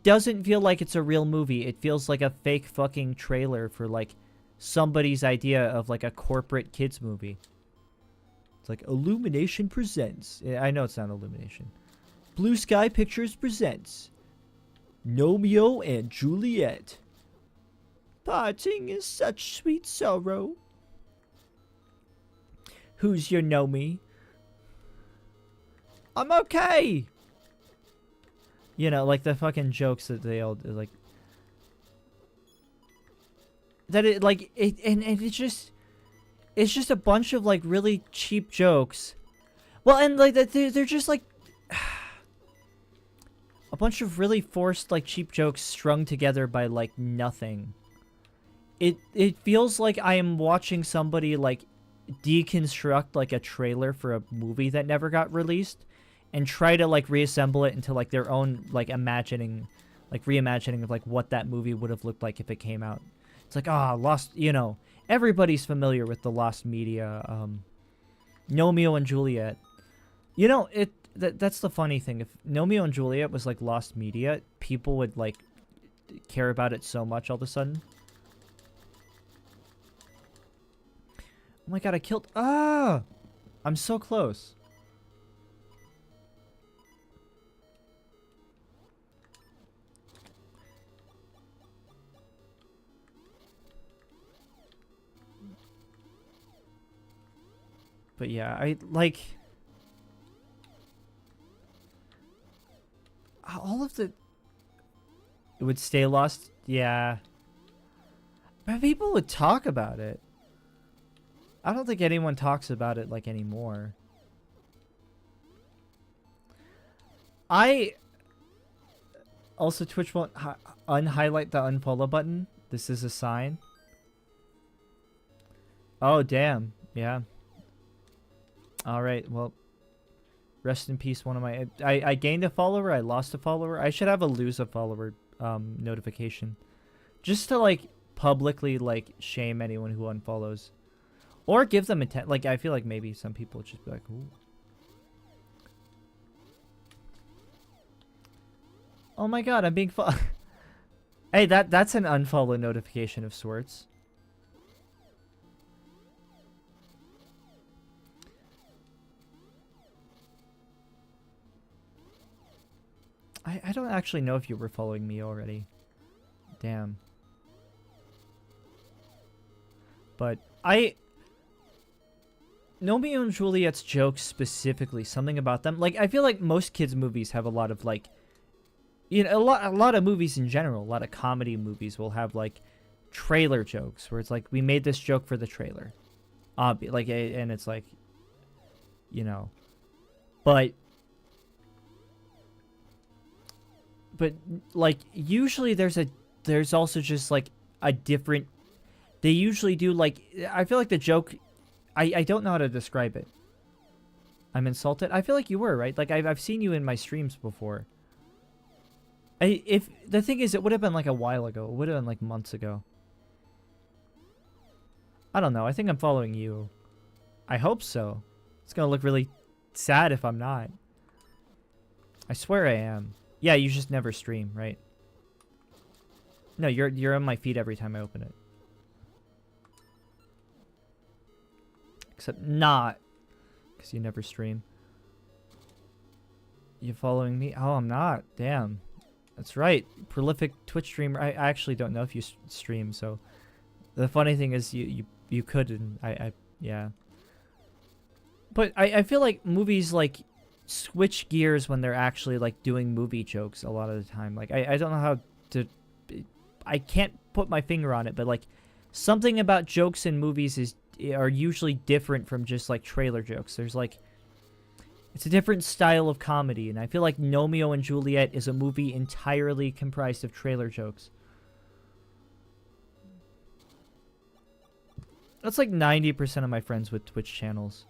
doesn't feel like it's a real movie. It feels like a fake fucking trailer for like somebody's idea of like a corporate kids movie. It's like Illumination presents. I know it's not Illumination. Blue Sky Pictures presents Romeo and Juliet. Parting is such sweet sorrow. Who's your Nomi? I'm okay. You know, like the fucking jokes that they all like. that it like it and it's just a bunch of like really cheap jokes. Well, and like they're just like a bunch of really forced like cheap jokes strung together by like nothing. It feels like I am watching somebody like deconstruct like a trailer for a movie that never got released and try to like reassemble it into like their own like reimagining of like what that movie would have looked like if it came out. It's like, Lost, everybody's familiar with the Lost Media, Romeo and Juliet. That's the funny thing. If Romeo and Juliet was like Lost Media, people would like care about it so much all of a sudden. Oh my god, I killed... I'm so close. But yeah, I like... all of the... It would stay lost? Yeah. But people would talk about it. I don't think anyone talks about it like anymore. I also Twitch won't unhighlight the unfollow button. This is a sign. Oh damn, yeah. All right, well, rest in peace. One of my I gained a follower. I lost a follower. I should have a lose a follower notification, just to like publicly like shame anyone who unfollows. Or give them a like, I feel like maybe some people would just be like, ooh. Oh my god, I'm being Hey, that's an unfollow notification of sorts. I don't actually know if you were following me already. Damn. But Romeo and Juliet's jokes specifically, something about them. Like, I feel like most kids' movies have a lot of, like... a lot of movies in general, a lot of comedy movies will have, like, trailer jokes. Where it's like, we made this joke for the trailer. Like, and it's like... But, like, usually there's also just, like, a different... They usually do, like... I feel like the joke... I don't know how to describe it. I'm insulted. I feel like you were, right? Like, I've seen you in my streams before. If the thing is, it would have been like a while ago. It would have been like months ago. I don't know. I think I'm following you. I hope so. It's gonna look really sad if I'm not. I swear I am. Yeah, you just never stream, right? No, you're on my feed every time I open it. Except not, because you never stream. You following me? Oh, I'm not. Damn. That's right. Prolific Twitch streamer. I actually don't know if you stream, so... The funny thing is you could, and yeah. But I feel like movies, like, switch gears when they're actually, like, doing movie jokes a lot of the time. Like, I don't know how to... I can't put my finger on it, but, like, something about jokes in movies are usually different from just like trailer jokes. There's like, it's a different style of comedy, and I feel like Romeo and Juliet is a movie entirely comprised of trailer jokes. That's like 90% of my friends with Twitch channels.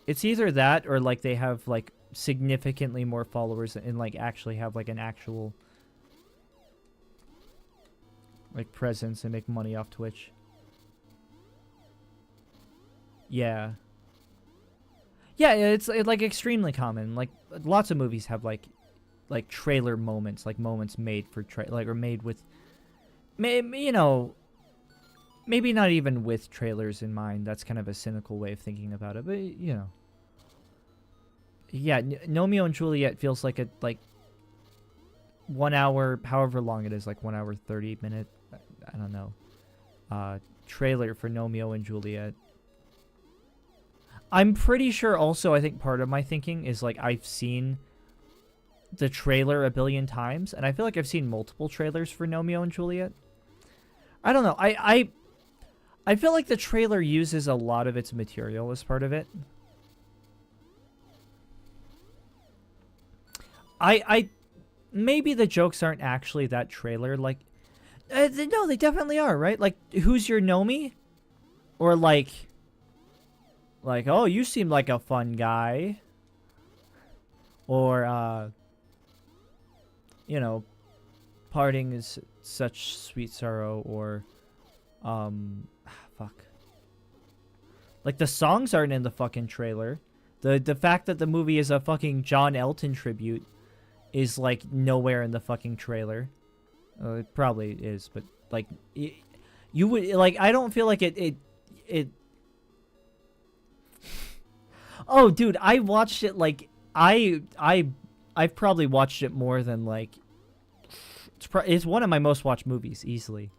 It's either that or like they have like significantly more followers and like actually have like an actual like presence and make money off Twitch. Yeah. Yeah, it's like extremely common. Like lots of movies have like trailer moments, like moments made for or made with, maybe not even with trailers in mind. That's kind of a cynical way of thinking about it, but yeah, Romeo and Juliet feels like a 1 hour, however long it is, like 1 hour 30 minute, I don't know, trailer for Romeo and Juliet. I'm pretty sure also, I think part of my thinking is like I've seen the trailer a billion times, and I feel like I've seen multiple trailers for Romeo and Juliet. I don't know. I feel like the trailer uses a lot of its material as part of it. I maybe the jokes aren't actually that trailer like. No, they definitely are, right? Like, who's your Nomi? Or like, oh, you seem like a fun guy. Or you know, parting is such sweet sorrow. Or fuck. Like, the songs aren't in the fucking trailer. The fact that the movie is a fucking John Elton tribute is like nowhere in the fucking trailer. It probably is, but like you would like. I don't feel like it. Oh, dude, I watched it like I've probably watched it more than like. It's one of my most watched movies easily.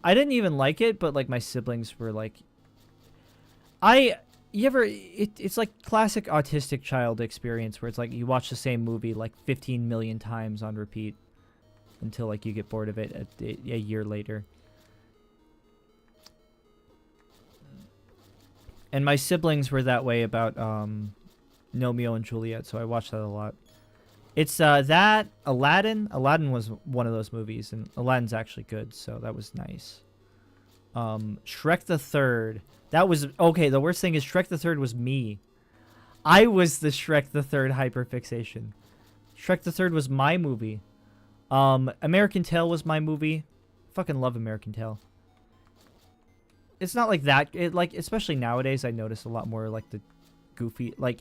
I didn't even like it, but like my siblings were like. It's like classic autistic child experience where it's like you watch the same movie like 15 million times on repeat until like you get bored of it a year later. And my siblings were that way about Romeo and Juliet, so I watched that a lot. It's that Aladdin. Aladdin was one of those movies, and Aladdin's actually good, so that was nice. Shrek the Third. That was okay. The worst thing is Shrek the Third was me. I was the Shrek the Third hyperfixation. Shrek the Third was my movie. American Tail was my movie. Fucking love American Tail. It's not like that. It like especially nowadays, I notice a lot more like the goofy like.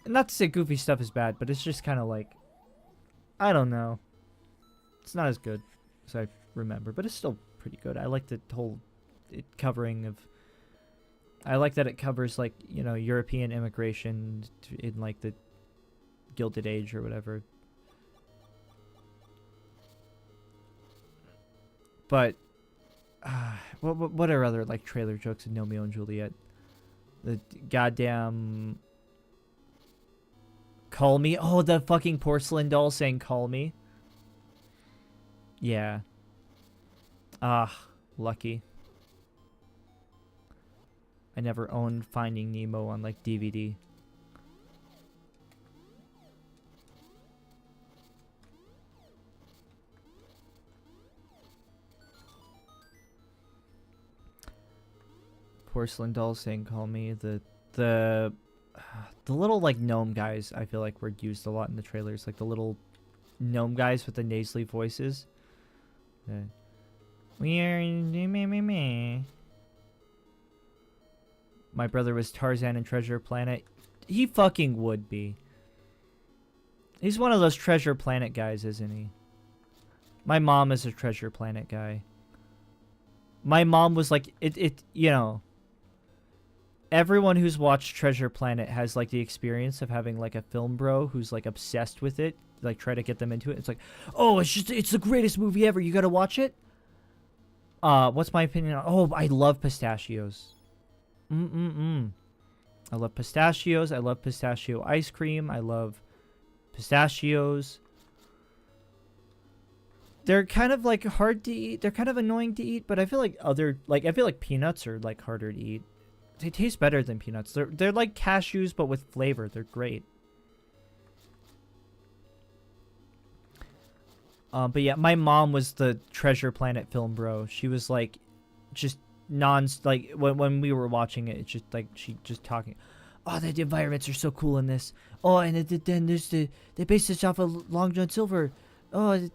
Not to say goofy stuff is bad, but it's just kind of like, I don't know. It's not as good as I remember, but it's still pretty good. I like the whole covering of. I like that it covers like, you know, European immigration in like the Gilded Age or whatever. But what are other like trailer jokes in Romeo and Juliet? The goddamn call me. Oh, the fucking porcelain doll saying call me. Yeah. Lucky. I never owned Finding Nemo on like DVD. Porcelain doll saying call me. The little like gnome guys I feel like were used a lot in the trailers, like the little gnome guys with the nasally voices. We are me. My brother was Tarzan in Treasure Planet. He fucking would be. He's one of those Treasure Planet guys, isn't he? My mom is a Treasure Planet guy. My mom was like, you know, everyone who's watched Treasure Planet has like the experience of having like a film bro who's like obsessed with it, like try to get them into it. It's like, oh, it's the greatest movie ever. You gotta watch it. What's my opinion on? Oh, I love pistachios. I love pistachios. I love pistachio ice cream. I love pistachios. They're kind of like hard to eat. They're kind of annoying to eat, but I feel like I feel like peanuts are like harder to eat. They taste better than peanuts. They're like cashews but with flavor. They're great. But yeah, my mom was the Treasure Planet film bro. She was like just like when we were watching it, it's just like she just talking. Oh, the environments are so cool in this. Oh, and then there's they based this off of Long John Silver. Oh,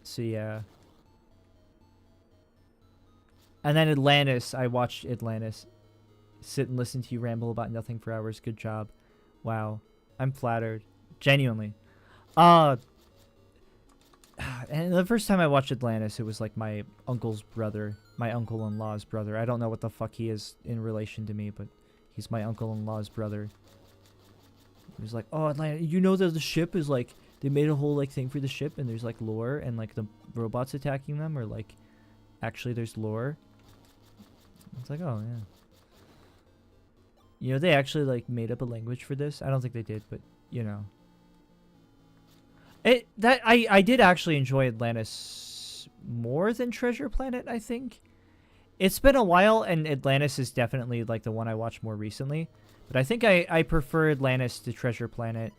so yeah. And then Atlantis, I watched Atlantis. Sit and listen to you ramble about nothing for hours. Good job. Wow. I'm flattered. Genuinely. And the first time I watched Atlantis, it was like my uncle's brother. My uncle-in-law's brother. I don't know what the fuck he is in relation to me, but he's my uncle-in-law's brother. He was like, oh, Atlantis, you know that the ship is like, they made a whole like thing for the ship and there's like lore and like the robots attacking them or like, actually there's lore. It's like, oh, yeah. You know, they actually like made up a language for this. I don't think they did, but you know. I did actually enjoy Atlantis more than Treasure Planet, I think. It's been a while, and Atlantis is definitely like the one I watched more recently. But I think I prefer Atlantis to Treasure Planet,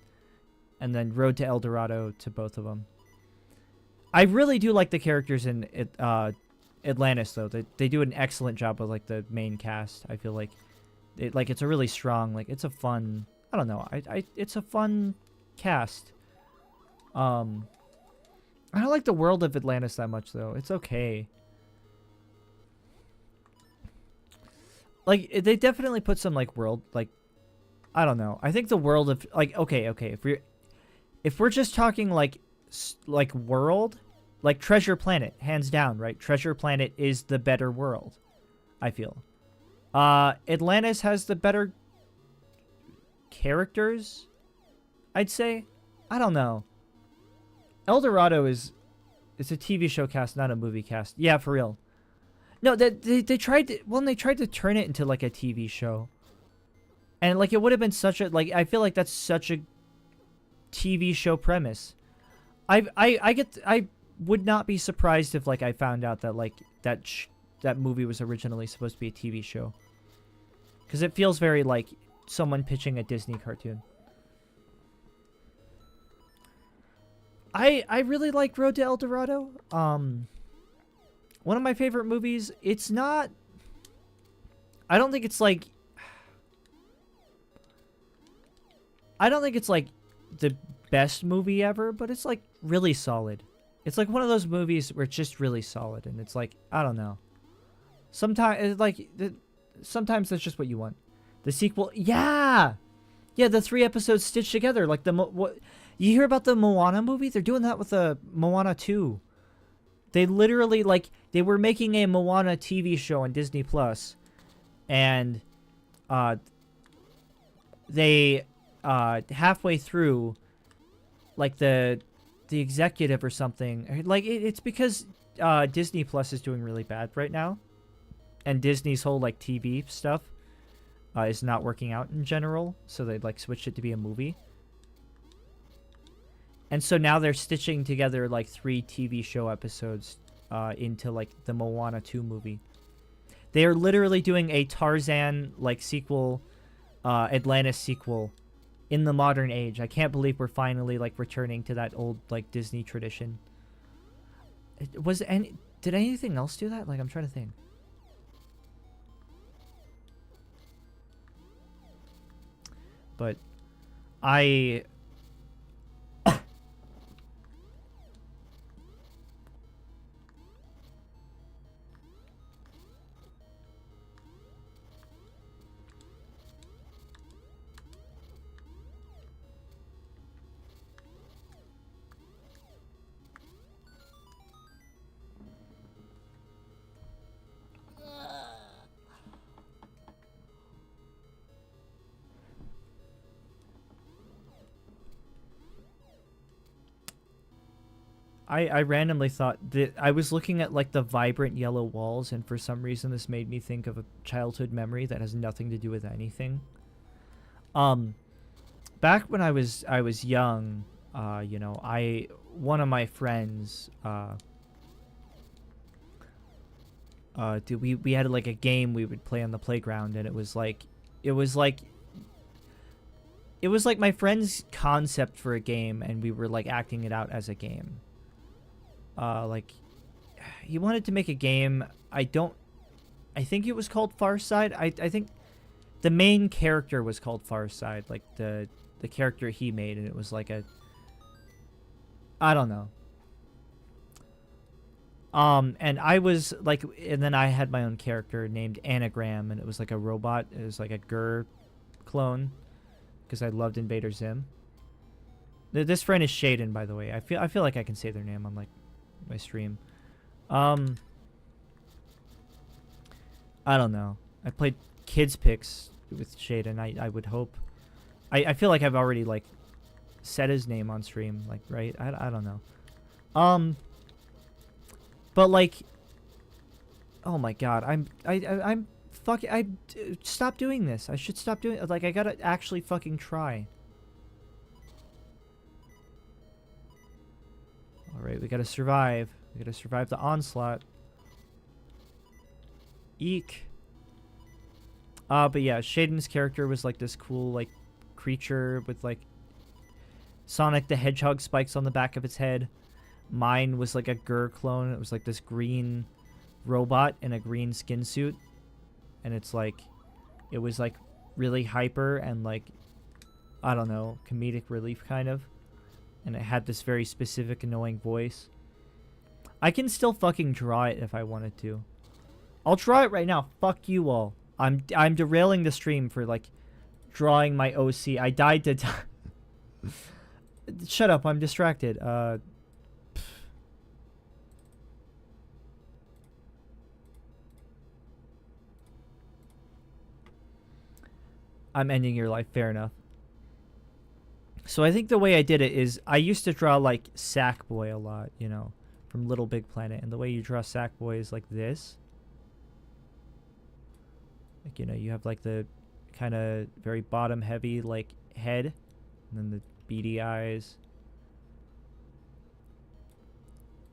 and then Road to El Dorado to both of them. I really do like the characters in Atlantis, though. They do an excellent job with like the main cast. I feel like it's a really strong, like it's a fun. I don't know. It's a fun cast. I don't like the world of Atlantis that much, though. It's okay. Like they definitely put some like world, like I don't know. I think the world of like okay, if we're just talking like world, like Treasure Planet, hands down, right? Treasure Planet is the better world, I feel. Atlantis has the better characters, I'd say. I don't know. El Dorado it's a TV show cast, not a movie cast. Yeah, for real. No, they tried to turn it into like a TV show. And like it would have been such a like I feel like that's such a TV show premise. I would not be surprised if like I found out that like that movie was originally supposed to be a TV show. Cuz it feels very like someone pitching a Disney cartoon. I really like Road to El Dorado. One of my favorite movies. It's not. I don't think it's like. I don't think it's like the best movie ever, but it's like really solid. It's like one of those movies where it's just really solid, and it's like I don't know. Sometimes that's just what you want. The sequel, yeah, the 3 episodes stitched together, like what you hear about the Moana movie? They're doing that with the Moana 2. They literally they were making a Moana TV show on Disney Plus, and they halfway through, like the executive or something, like it's because Disney Plus is doing really bad right now, and Disney's whole like TV stuff is not working out in general, so they like switched it to be a movie. And so now they're stitching together like 3 TV show episodes into like the Moana 2 movie. They are literally doing a Tarzan like sequel, Atlantis sequel in the modern age. I can't believe we're finally like returning to that old like Disney tradition. Did anything else do that? Like I'm trying to think. But I I randomly thought that I was looking at like the vibrant yellow walls, and for some reason this made me think of a childhood memory that has nothing to do with anything. Back when I was young, you know, one of my friends we had like a game we would play on the playground, and it was like my friend's concept for a game, and we were like acting it out as a game. Like he wanted to make a game. I think it was called Far Side. I think the main character was called Far Side, like the character he made, and it was like I don't know. And I was like, and then I had my own character named Anagram, and it was like a robot. It was like a Gur clone, because I loved Invader Zim. This friend is Shaden, by the way. I feel like I can say their name on like my stream. I don't know. I played Kids Picks with Shaden. I would hope. I feel like I've already like said his name on stream, like, right? I don't know. But like, oh my god, I'm Fuck, stop doing this. I should stop doing, like, I gotta actually fucking try. Alright, we gotta survive. We gotta survive the onslaught. Eek. But yeah, Shaden's character was like this cool, like, creature with, like, Sonic the Hedgehog spikes on the back of its head. Mine was like a Gur clone. It was like this green robot in a green skin suit. And it's like, it was like really hyper and like, I don't know, comedic relief kind of. And it had this very specific annoying voice. I can still fucking draw it if I wanted to. I'll draw it right now. Fuck you all. I'm derailing the stream for like drawing my OC. I died to Shut up, I'm distracted. I'm ending your life, fair enough. So I think the way I did it is I used to draw like Sackboy a lot, you know, from Little Big Planet. And the way you draw Sackboy is like this. Like, you know, you have like the kind of very bottom heavy like head. And then the beady eyes.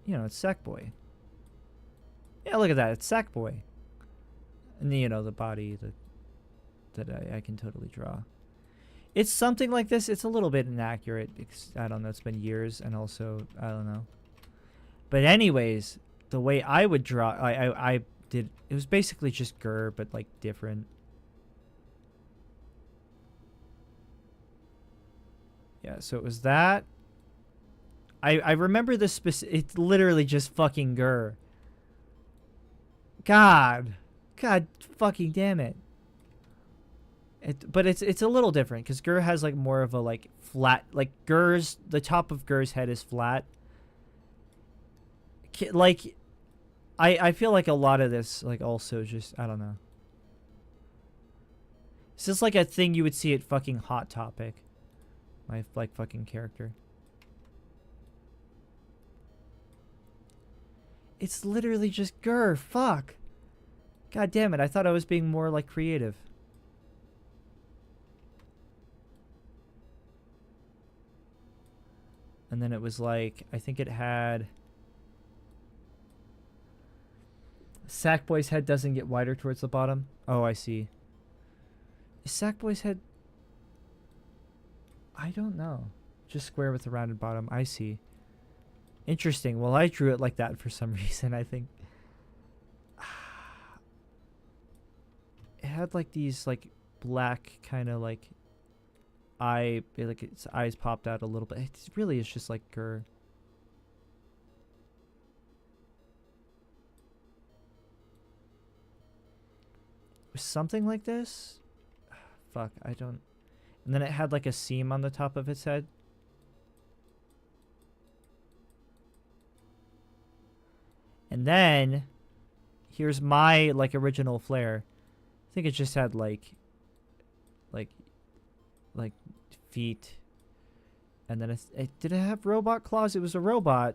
You know, it's Sackboy. Yeah, look at that. It's Sackboy. And then, you know, the body that I can totally draw. It's something like this. It's a little bit inaccurate because, I don't know, it's been years, and also, I don't know. But anyways, the way I would draw, I did, it was basically just Gur, but like different. Yeah, so it was that. I remember the specific, it's literally just fucking Gur. God fucking damn it. But it's a little different because Gur has like more of a like flat, like the top of Gur's head is flat. Like, I feel like a lot of this like also just, I don't know. It's just like a thing you would see at fucking Hot Topic. My like fucking character. It's literally just Gur. Fuck. God damn it. I thought I was being more like creative. And then it was like, I think it had... Sackboy's head doesn't get wider towards the bottom. Oh, I see. Is Sackboy's head... I don't know. Just square with a rounded bottom. I see. Interesting. Well, I drew it like that for some reason, I think. It had like these like black kind of like eye, like its eyes popped out a little bit. It really is just like Gur. Something like this? Fuck, I don't... And then it had like a seam on the top of its head. And then here's my like original flare. I think it just had like feet. And then did it have robot claws? It was a robot.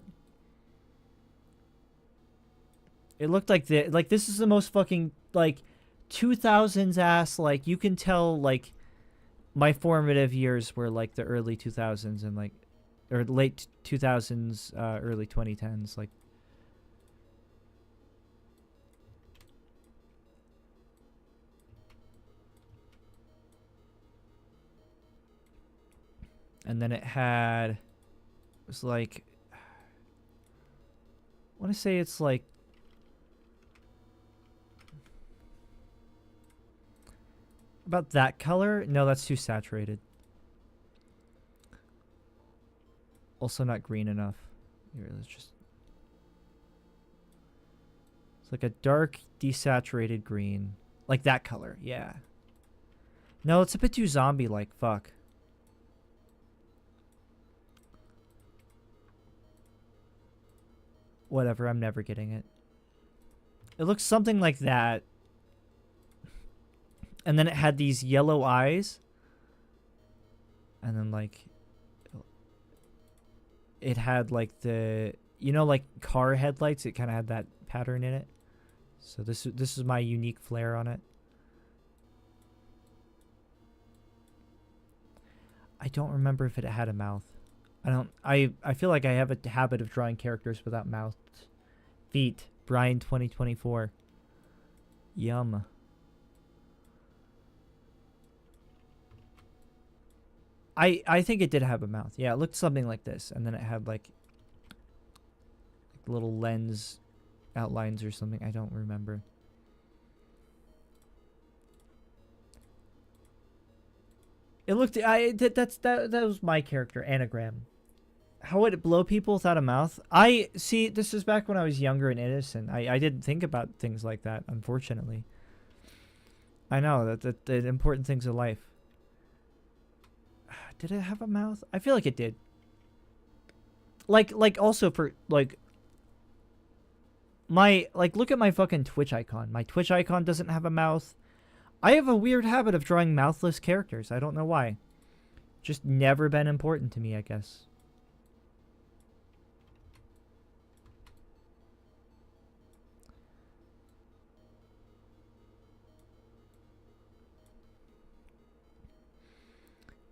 It looked like this is the most fucking like 2000s ass, like you can tell like my formative years were like the early 2000s and like or late 2000s early 2010s, like and then it was like I want to say it's like about that color. No, that's too saturated. Also not green enough. Here, let's just... It's like a dark, desaturated green. Like that color, yeah. No, it's a bit too zombie-like. Fuck. Whatever, I'm never getting it. It looks something like that. And then it had these yellow eyes. And then, like... It had, like, the... You know, like, car headlights? It kind of had that pattern in it. So this is my unique flair on it. I don't remember if it had a mouth. I feel like I have a habit of drawing characters without mouths. Feet. Brian 2024. Yum. I think it did have a mouth. Yeah, it looked something like this, and then it had like little lens outlines or something. I don't remember. It looked. That was my character, Anagram. How would it blow people without a mouth? I see. This is back when I was younger and innocent. I didn't think about things like that. Unfortunately, I know that the important things in life. Did it have a mouth? I feel like it did. Like also for like my look at my fucking Twitch icon. My Twitch icon doesn't have a mouth. I have a weird habit of drawing mouthless characters. I don't know why. Just never been important to me, I guess.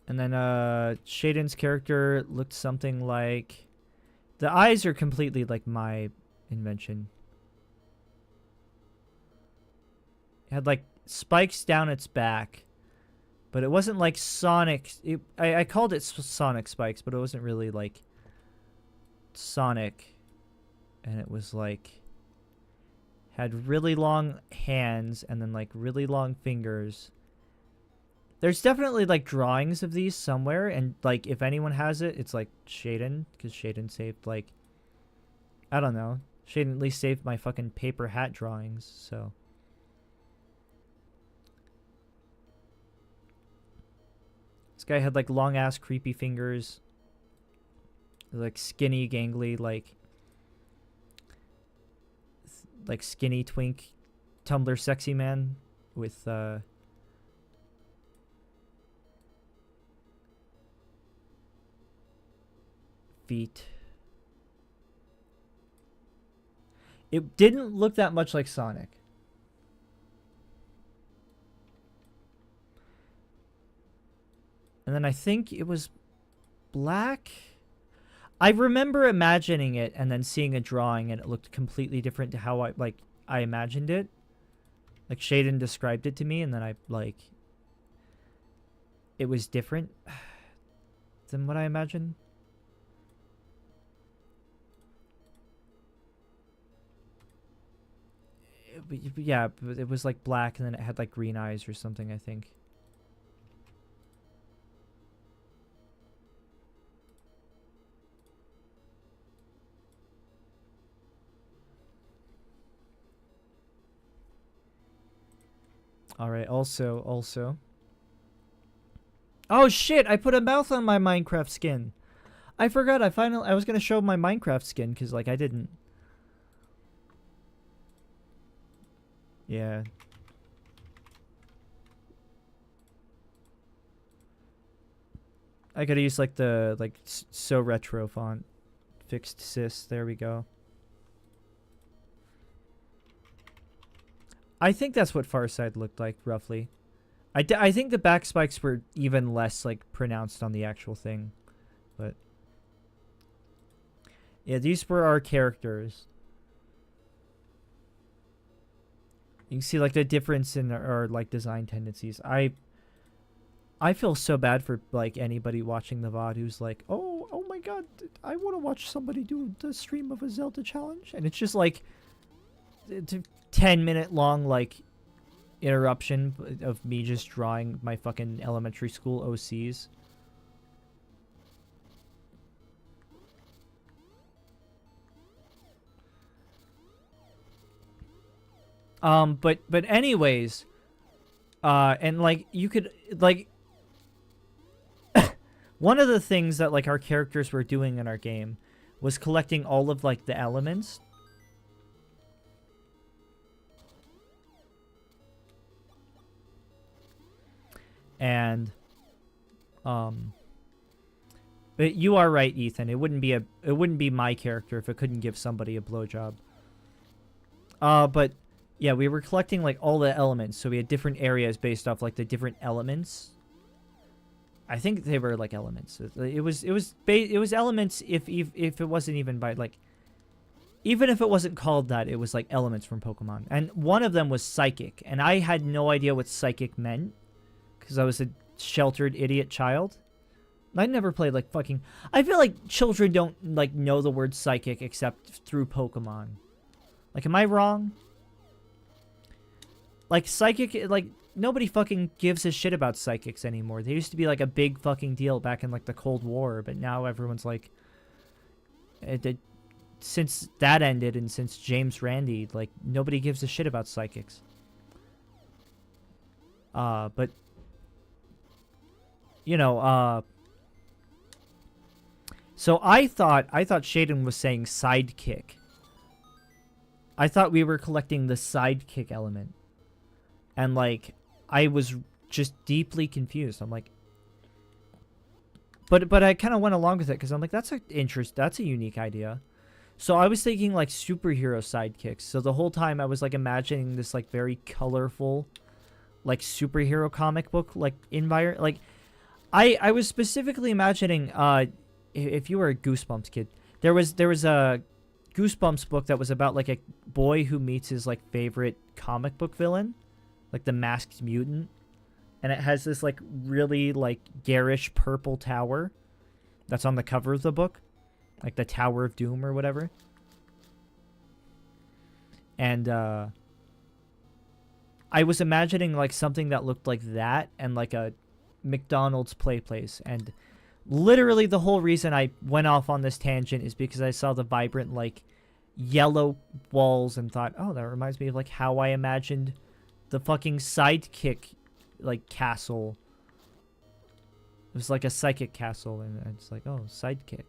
And then Shaden's character looked something like... The eyes are completely like my invention. It had like spikes down its back. But it wasn't like Sonic. I called it Sonic spikes, but it wasn't really like Sonic. And it was like... Had really long hands and then like really long fingers. There's definitely, like, drawings of these somewhere, and, like, if anyone has it, it's, like, Shaden, because Shaden saved, like, I don't know. Shaden at least saved my fucking paper hat drawings, so. This guy had, like, long-ass creepy fingers. Like, skinny, gangly, like skinny twink Tumblr sexy man with, feet. It didn't look that much like Sonic. And then I think it was black. I remember imagining it and then seeing a drawing and it looked completely different to how I imagined it. Like Shaden described it to me and then it was different than what I imagined. Yeah, it was like black and then it had like green eyes or something, I think. All right, also. Oh shit, I put a mouth on my Minecraft skin. I forgot. I was going to show my Minecraft skin cuz like I didn't. Yeah. I gotta use like the so retro font. Fixed cis. There we go. I think that's what Farside looked like roughly. I think the back spikes were even less like pronounced on the actual thing, but yeah, these were our characters. You can see like the difference in our like design tendencies. I feel so bad for like anybody watching the VOD who's like, oh my god, I want to watch somebody do the stream of a Zelda challenge, and it's just like 10-minute long like interruption of me just drawing my fucking elementary school OCs. But anyways, and like you could like one of the things that like our characters were doing in our game was collecting all of like the elements. And but you are right, Ethan. It wouldn't be my character if it couldn't give somebody a blowjob. But yeah, we were collecting like all the elements, so we had different areas based off like the different elements. I think they were like elements. It was elements if it wasn't even by like, even if it wasn't called that, it was like elements from Pokemon. And one of them was psychic, and I had no idea what psychic meant because I was a sheltered idiot child. I never played like fucking. I feel like children don't like know the word psychic except through Pokemon. Like, am I wrong? Like psychic, like nobody fucking gives a shit about psychics anymore. They used to be like a big fucking deal back in like the Cold War, but now everyone's like, since that ended and since James Randi, like nobody gives a shit about psychics. But you know, so I thought Shaden was saying sidekick. I thought we were collecting the sidekick element. And like I was just deeply confused. I'm like, but I kind of went along with it because I'm like, that's a unique idea. So I was thinking like superhero sidekicks. So the whole time I was like imagining this like very colorful, like superhero comic book like environment. Like I was specifically imagining if you were a Goosebumps kid, there was a Goosebumps book that was about like a boy who meets his like favorite comic book villain, like the Masked Mutant, and it has this like really like garish purple tower that's on the cover of the book, like the Tower of Doom or whatever. And I was imagining like something that looked like that and like a McDonald's play place. And literally the whole reason I went off on this tangent is because I saw the vibrant like yellow walls and thought, oh, that reminds me of like how I imagined the fucking sidekick like castle. It was like a psychic castle, and it's like, oh, sidekick.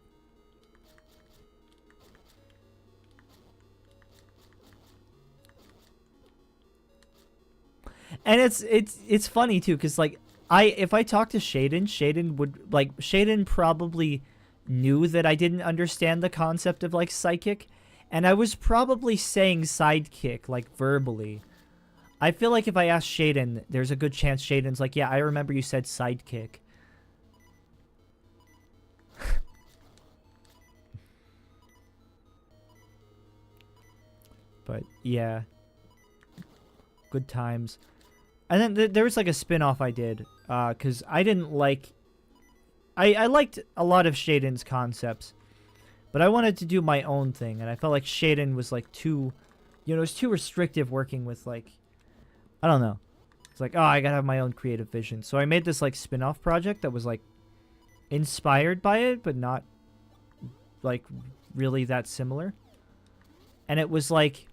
And it's funny too, because like if I talked to Shaden probably knew that I didn't understand the concept of like psychic, and I was probably saying sidekick like verbally. I feel like if I ask Shaden, there's a good chance Shaden's like, yeah, I remember you said sidekick. But yeah, good times. And then there was like a spin-off I did, because I didn't like... I liked a lot of Shaden's concepts, but I wanted to do my own thing, and I felt like Shaden was like too... You know, it was too restrictive working with like... I don't know. It's like, oh, I gotta have my own creative vision. So I made this like spin-off project that was like inspired by it, but not like really that similar. And it was like,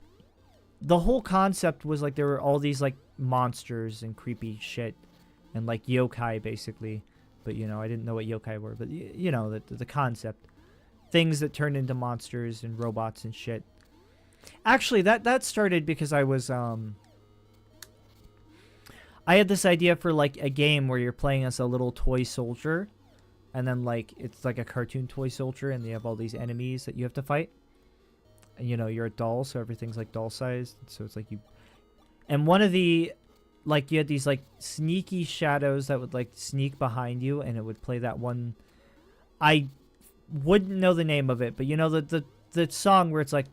the whole concept was like there were all these like monsters and creepy shit and like yokai basically. But you know, I didn't know what yokai were, but you know, the concept. Things that turned into monsters and robots and shit. Actually, that started because I was I had this idea for like a game where you're playing as a little toy soldier, and then like it's like a cartoon toy soldier, and you have all these enemies that you have to fight. And you know, you're a doll, so everything's like doll sized. So it's like you, and one of the, like you had these like sneaky shadows that would like sneak behind you, and it would play that one. I wouldn't know the name of it, but you know the song where it's like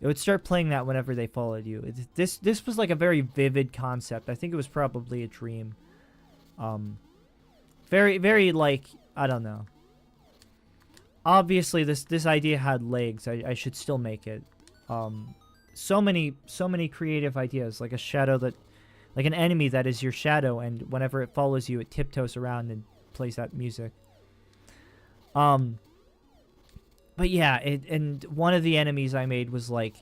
it would start playing that whenever they followed you. This was like a very vivid concept. I think it was probably a dream. Very, very like, I don't know. Obviously, this idea had legs. I should still make it. So many creative ideas. Like a shadow that, like an enemy that is your shadow, and whenever it follows you, it tiptoes around and plays that music. But yeah, and one of the enemies I made was like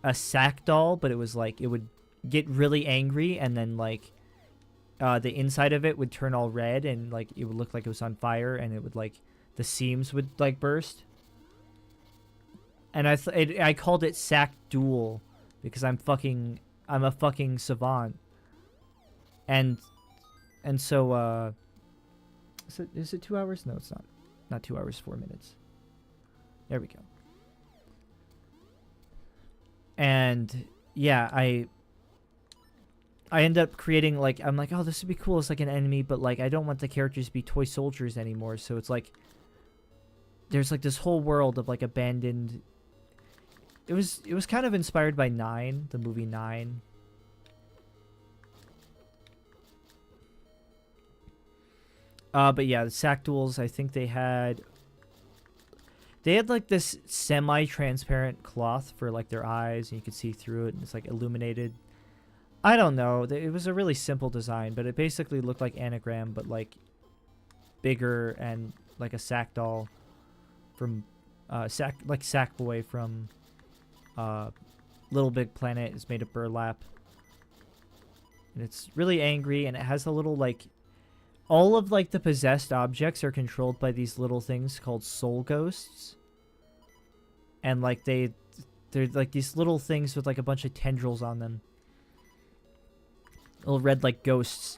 a sack doll, but it was like it would get really angry, and then like the inside of it would turn all red, and like it would look like it was on fire, and it would like the seams would like burst. And I called it Sack Duel because I'm a fucking savant. And so is it 2 hours? No, it's not. Not 2 hours, 4 minutes. There we go. And yeah, I end up creating like I'm like, oh, this would be cool as like an enemy, but like I don't want the characters to be toy soldiers anymore. So it's like there's like this whole world of like abandoned. It was kind of inspired by Nine, the movie Nine. But yeah, the sack duels, I think they had like this semi-transparent cloth for like their eyes, and you could see through it, and it's like illuminated. I don't know. It was a really simple design, but it basically looked like Anagram, but like bigger and like a sack doll from Sackboy from Little Big Planet is made of burlap. And it's really angry, and it has a little like all of like the possessed objects are controlled by these little things called soul ghosts. And like they're like these little things with like a bunch of tendrils on them. Little red like ghosts.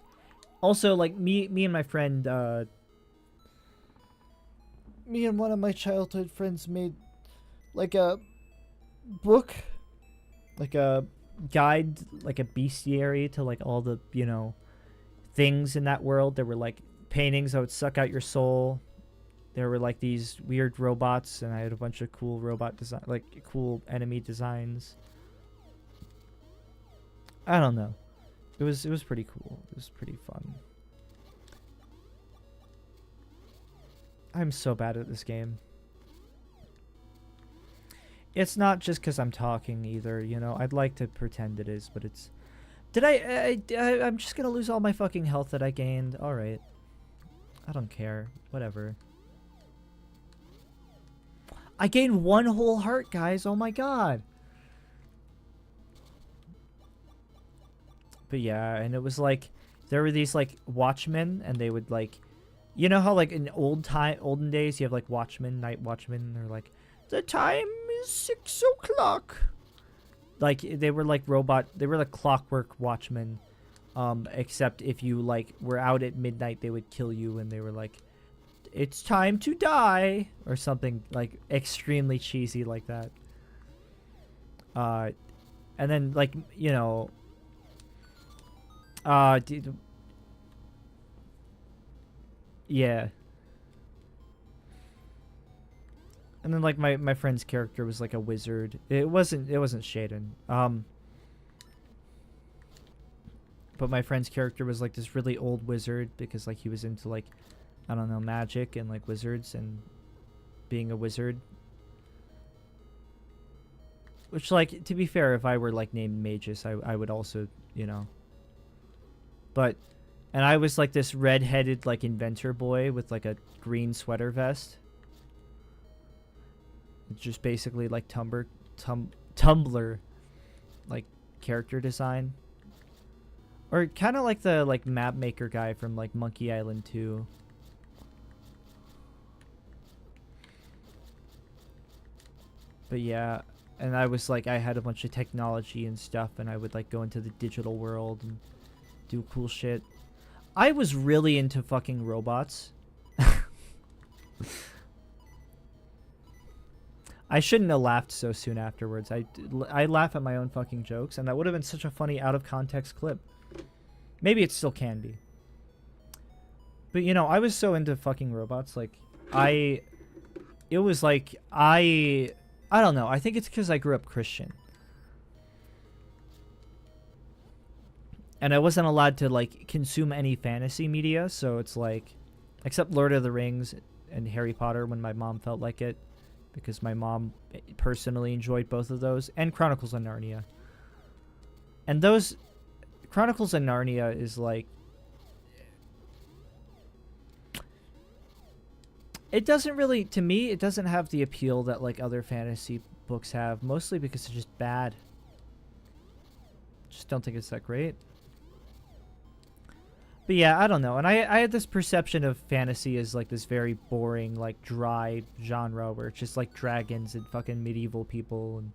Also, like me and my friend me and one of my childhood friends made like a book, like a guide, like a bestiary to like all the, you know, things in that world. There were like paintings that would suck out your soul. There were like these weird robots, and I had a bunch of cool robot design, like cool enemy designs. I don't know. It was pretty cool. It was pretty fun. I'm so bad at this game. It's not just because I'm talking either, you know. I'd like to pretend it is, but it's... I'm just gonna lose all my fucking health that I gained. Alright. I don't care. Whatever. I gained 1 whole heart, guys. Oh my god. But yeah, and it was like... There were these, like, watchmen, and they would, like... You know how, like, in olden days, you have, like, watchmen, night watchmen, and they're like... The time is 6 o'clock. Like, they were like clockwork watchmen. Except if you, like, were out at midnight, they would kill you, and they were like, it's time to die, or something, like, extremely cheesy like that. And then, like, you know, yeah. And then like my friend's character was like a wizard. It wasn't Shaden. But my friend's character was like this really old wizard because like he was into like, I don't know, magic and like wizards and being a wizard. Which, like, to be fair, if I were like named Magus, I would also, you know. But, and I was like this red-headed like inventor boy with like a green sweater vest. It's just basically like Tumblr like character design. Or kind of like the like map maker guy from like Monkey Island 2. But yeah, and I was like, I had a bunch of technology and stuff, and I would like go into the digital world and do cool shit. I was really into fucking robots. I shouldn't have laughed so soon afterwards. I laugh at my own fucking jokes, and that would have been such a funny out-of-context clip. Maybe it still can be. But, you know, I was so into fucking robots. Like, it was like, I don't know. I think it's because I grew up Christian. And I wasn't allowed to, like, consume any fantasy media, so it's like, except Lord of the Rings and Harry Potter when my mom felt like it. Because my mom personally enjoyed both of those. And Chronicles of Narnia. And those... Chronicles of Narnia is like... It doesn't really... To me, it doesn't have the appeal that like other fantasy books have. Mostly because it's just bad. Just don't think it's that great. But yeah, I don't know. And I had this perception of fantasy as like this very boring, like dry genre where it's just like dragons and fucking medieval people and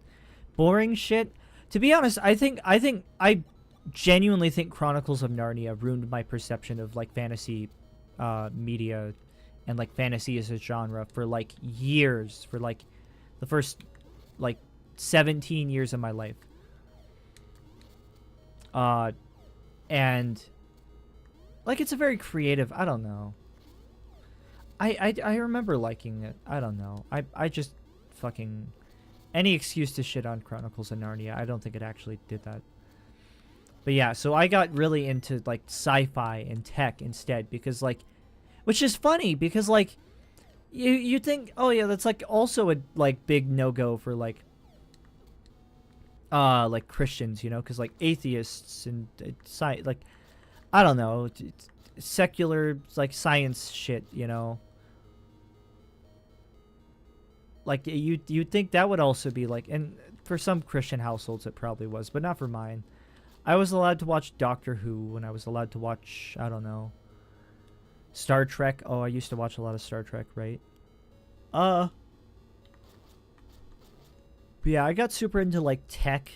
boring shit. To be honest, I genuinely think Chronicles of Narnia ruined my perception of like fantasy media and like fantasy as a genre for like years, for like the first like 17 years of my life. And like it's a very creative, I don't know. I remember liking it. I don't know. I just fucking any excuse to shit on Chronicles of Narnia. I don't think it actually did that. But yeah, so I got really into like sci-fi and tech instead because like, which is funny because like, you think, oh yeah, that's like also a like big no-go for like Christians, you know, because like atheists and like I don't know, secular like science shit, you know. Like you'd think that would also be like, and for some Christian households it probably was, but not for mine. I was allowed to watch Doctor Who, and I was allowed to watch, I don't know, Star Trek. Oh, I used to watch a lot of Star Trek, right? But yeah, I got super into like tech,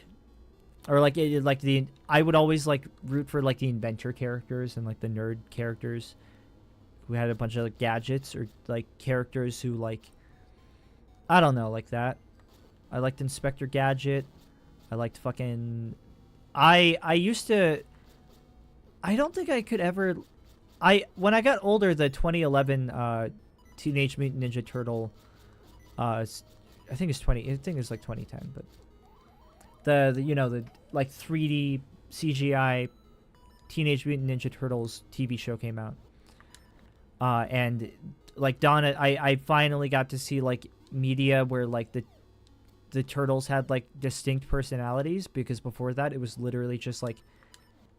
or like I would always like root for like the inventor characters and like the nerd characters who had a bunch of like gadgets, or like characters who like, I don't know, like that. I liked Inspector Gadget. I liked fucking. I used to. I don't think I could ever. When I got older, the 2011 Teenage Mutant Ninja Turtle. I think it's 20. I think it's like 2010, but the you know, the like 3D CGI Teenage Mutant Ninja Turtles TV show came out. And like Donna, I finally got to see like media where like the turtles had like distinct personalities, because before that it was literally just like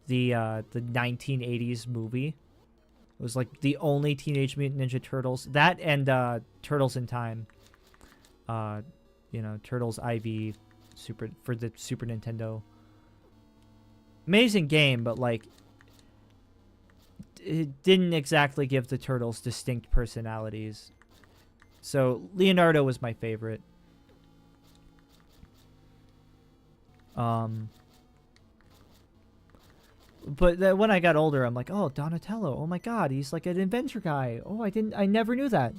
the 1980s movie. It was like the only Teenage Mutant Ninja Turtles, that and Turtles in Time. You know, Turtles IV Super for the Super Nintendo. Amazing game, but like it didn't exactly give the turtles distinct personalities. So Leonardo was my favorite. But then when I got older, I'm like, oh, Donatello. Oh my god, he's like an inventor guy. Oh, I never knew that.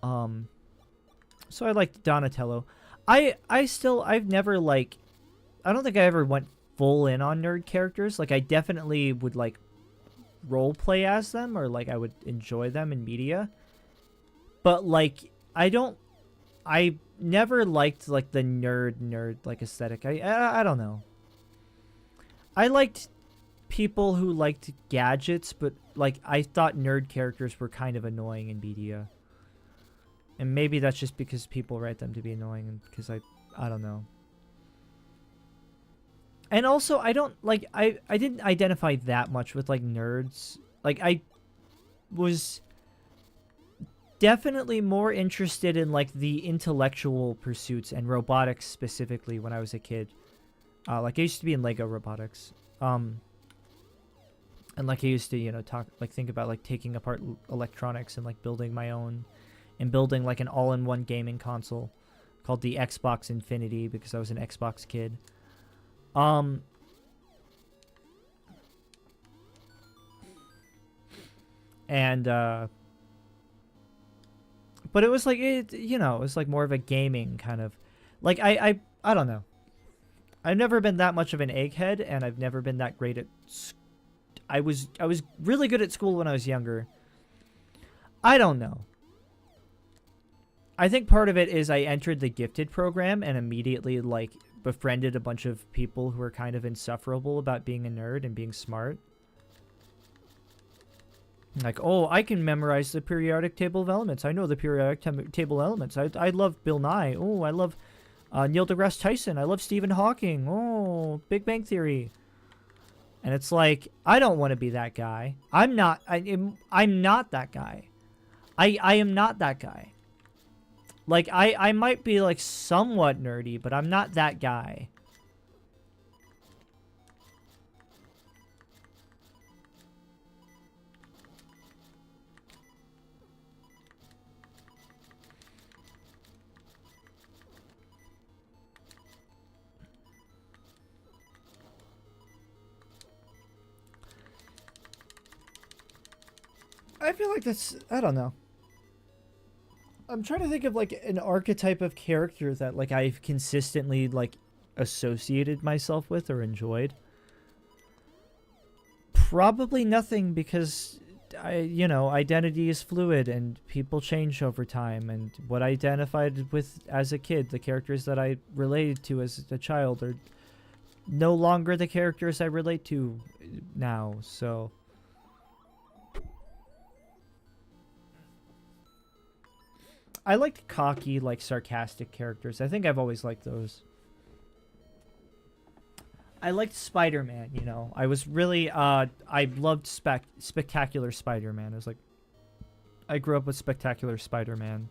So I liked Donatello. I've never like, I don't think I ever went full in on nerd characters. Like I definitely would like role play as them, or like I would enjoy them in media. But like I never liked like the nerd like aesthetic. I don't know. I liked people who liked gadgets, but like I thought nerd characters were kind of annoying in media. And maybe that's just because people write them to be annoying, and because I don't know. And also I don't like I didn't identify that much with like nerds. Like I was definitely more interested in like the intellectual pursuits and robotics specifically when I was a kid. Like I used to be in Lego robotics. And like I used to, you know, think about like taking apart electronics and like building my own, and building like an all-in-one gaming console called the Xbox Infinity, because I was an Xbox kid. And but it was like, you know, it was like more of a gaming kind of, like I don't know. I've never been that much of an egghead, and I've never been that great at. I was really good at school when I was younger. I don't know. I think part of it is I entered the gifted program and immediately like befriended a bunch of people who were kind of insufferable about being a nerd and being smart. Like, oh, I can memorize the periodic table of elements. I know the periodic table elements. I love Bill Nye. Oh, I love Neil deGrasse Tyson. I love Stephen Hawking. Oh, Big Bang Theory. And it's like, I don't want to be that guy. I'm not that guy. I am not that guy. Like, I might be, like, somewhat nerdy, but I'm not that guy. I feel like that's, I don't know. I'm trying to think of like an archetype of character that like I've consistently like associated myself with or enjoyed. Probably nothing because identity is fluid and people change over time, and what I identified with as a kid, the characters that I related to as a child are no longer the characters I relate to now, so I liked cocky, like sarcastic characters. I think I've always liked those. I liked Spider-Man, I was really I loved Spectacular Spider-Man. It was like I grew up with Spectacular Spider-Man.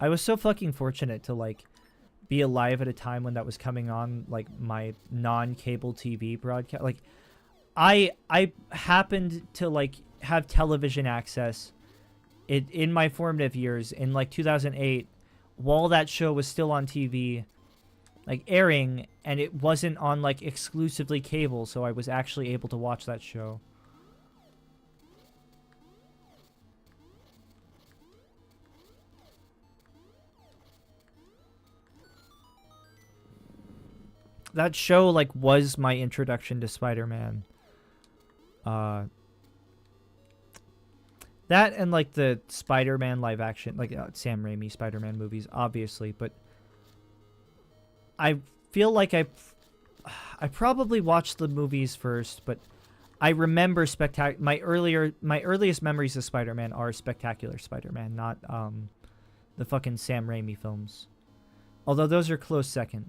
I was so fucking fortunate to like be alive at a time when that was coming on, like my non-cable TV broadcast. Like I happened to like have television access in my formative years in like 2008 while that show was still on TV, like airing, and it wasn't on like exclusively cable, so I was actually able to watch that show. That show like was my introduction to Spider-Man. That and like the Spider-Man live action, like Sam Raimi Spider-Man movies, obviously, but I feel like I probably watched the movies first, but I remember my earliest memories of Spider-Man are Spectacular Spider-Man, not the fucking Sam Raimi films. Although those are close second.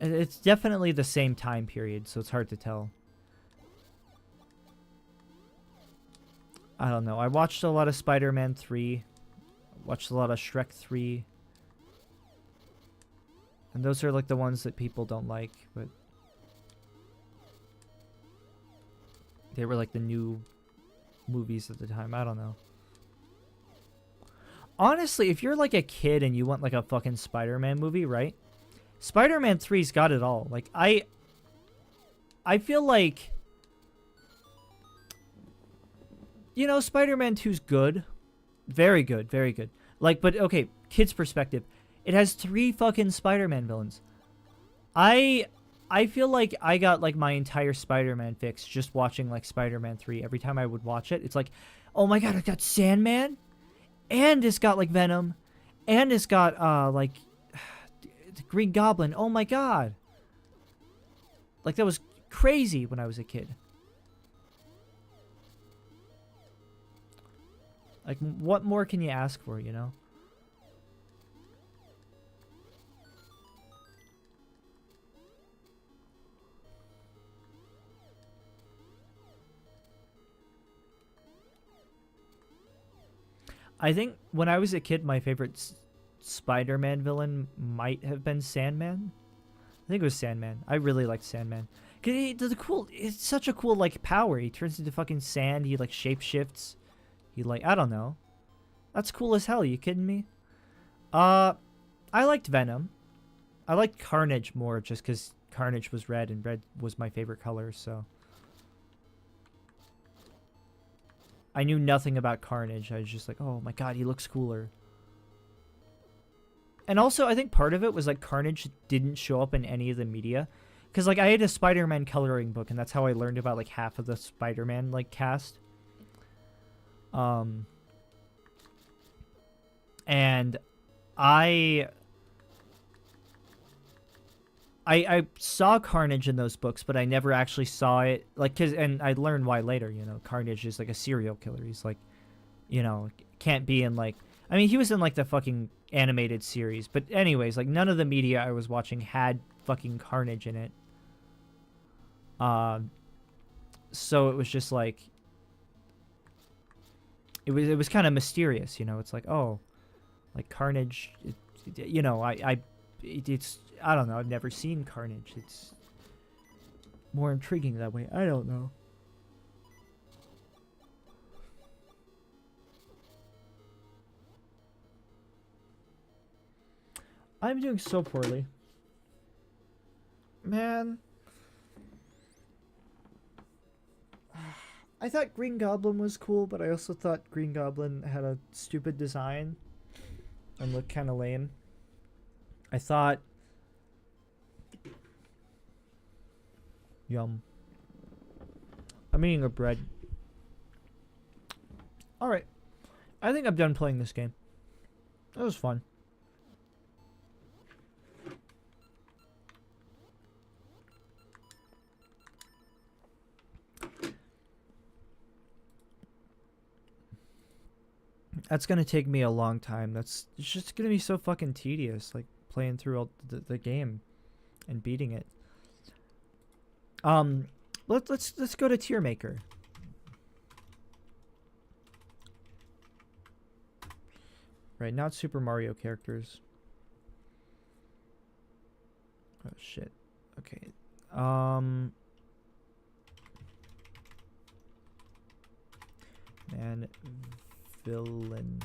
It's definitely the same time period, so it's hard to tell. I don't know. I watched a lot of Spider-Man 3. Watched a lot of Shrek 3. And those are like the ones that people don't like, but they were like the new movies at the time. I don't know. Honestly, if you're like a kid and you want like a fucking Spider-Man movie, right? Spider-Man 3's got it all. Like I feel like Spider-Man 2's good. Very good, very good. Like, but okay, kid's perspective. It has 3 fucking Spider-Man villains. I feel like I got like my entire Spider-Man fix just watching like Spider-Man 3. Every time I would watch it, it's like, oh my god, I got Sandman, and it's got like Venom, and it's got like the Green Goblin. Oh my god. Like that was crazy when I was a kid. Like what more can you ask for, I think when I was a kid, my favorite Spider-Man villain might have been Sandman. I think it was Sandman. I really liked Sandman. Cause it's such a cool like power. He turns into fucking sand. He like shapeshifts. He like, I don't know. That's cool as hell. You kidding me? I liked Venom. I liked Carnage more just because Carnage was red and red was my favorite color. So I knew nothing about Carnage. I was just like, oh my god, he looks cooler. And also, I think part of it was like Carnage didn't show up in any of the media. Because like I had a Spider-Man coloring book, and that's how I learned about like half of the Spider-Man like cast. And I saw Carnage in those books, but I never actually saw it, like, and I learned why later. Carnage is like a serial killer. He's like, can't be in like, I mean, he was in like the fucking animated series, but anyways, like none of the media I was watching had fucking Carnage in it. So it was just like, it was kind of mysterious, It's like, oh, like Carnage, it's, I don't know. I've never seen Carnage. It's more intriguing that way. I don't know. I'm doing so poorly. Man. I thought Green Goblin was cool, but I also thought Green Goblin had a stupid design and looked kind of lame. I thought... Yum. I'm eating a bread. Alright. I think I'm done playing this game. That was fun. That's gonna take me a long time. It's just gonna be so fucking tedious, like playing through all the game and beating it. Let's go to tier maker. Right, not Super Mario characters. Oh shit. Okay. And villain.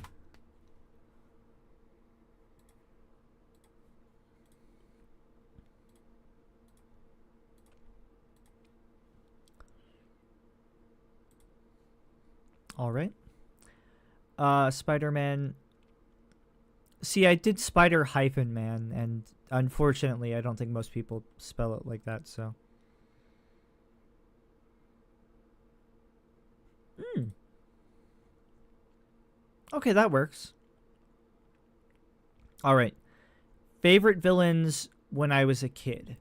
All right. Spider-Man. See, I did Spider-Man, and unfortunately, I don't think most people spell it like that, so. Okay, that works. All right. Favorite villains when I was a kid.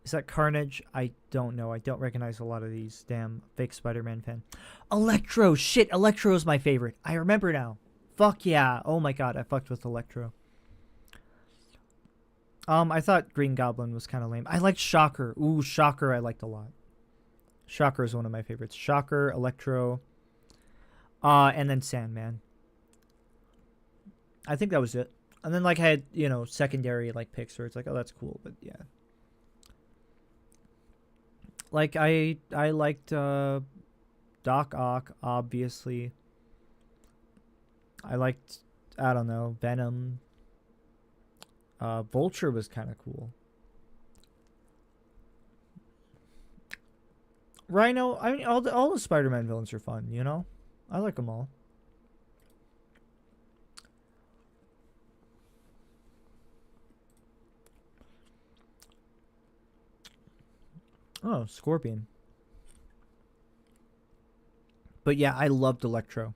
Is that Carnage? I don't know. I don't recognize a lot of these. Damn, fake Spider-Man fan. Electro! Shit, Electro is my favorite. I remember now. Fuck yeah. Oh my god, I fucked with Electro. I thought Green Goblin was kind of lame. I liked Shocker. Ooh, Shocker I liked a lot. Shocker is one of my favorites. Shocker, Electro, and then Sandman. I think that was it. And then, like, I had, you know, secondary, like, picks where it's like, oh, that's cool, but yeah. Like, I liked, Doc Ock, obviously. I liked, I don't know, Venom. Vulture was kind of cool. Rhino, I mean, all the Spider-Man villains are fun, you know? I like them all. Oh, Scorpion. But yeah, I loved Electro.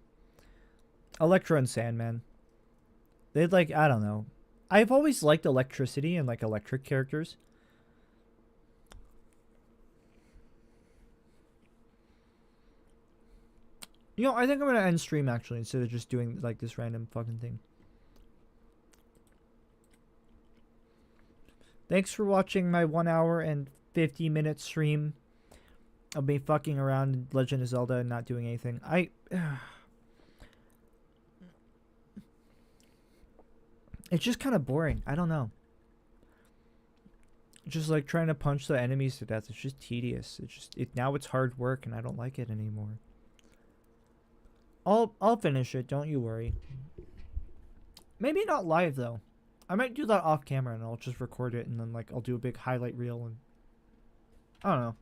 Electro and Sandman. They'd like, I don't know. I've always liked electricity and like electric characters. You know, I think I'm going to end stream actually instead of just doing like this random fucking thing. Thanks for watching my 1 hour and 50-minute stream of me fucking around in Legend of Zelda and not doing anything. It's just kind of boring. I don't know. Just like trying to punch the enemies to death. It's just tedious. Now it's hard work and I don't like it anymore. I'll finish it. Don't you worry. Maybe not live though. I might do that off camera and I'll just record it and then like I'll do a big highlight reel and I don't know.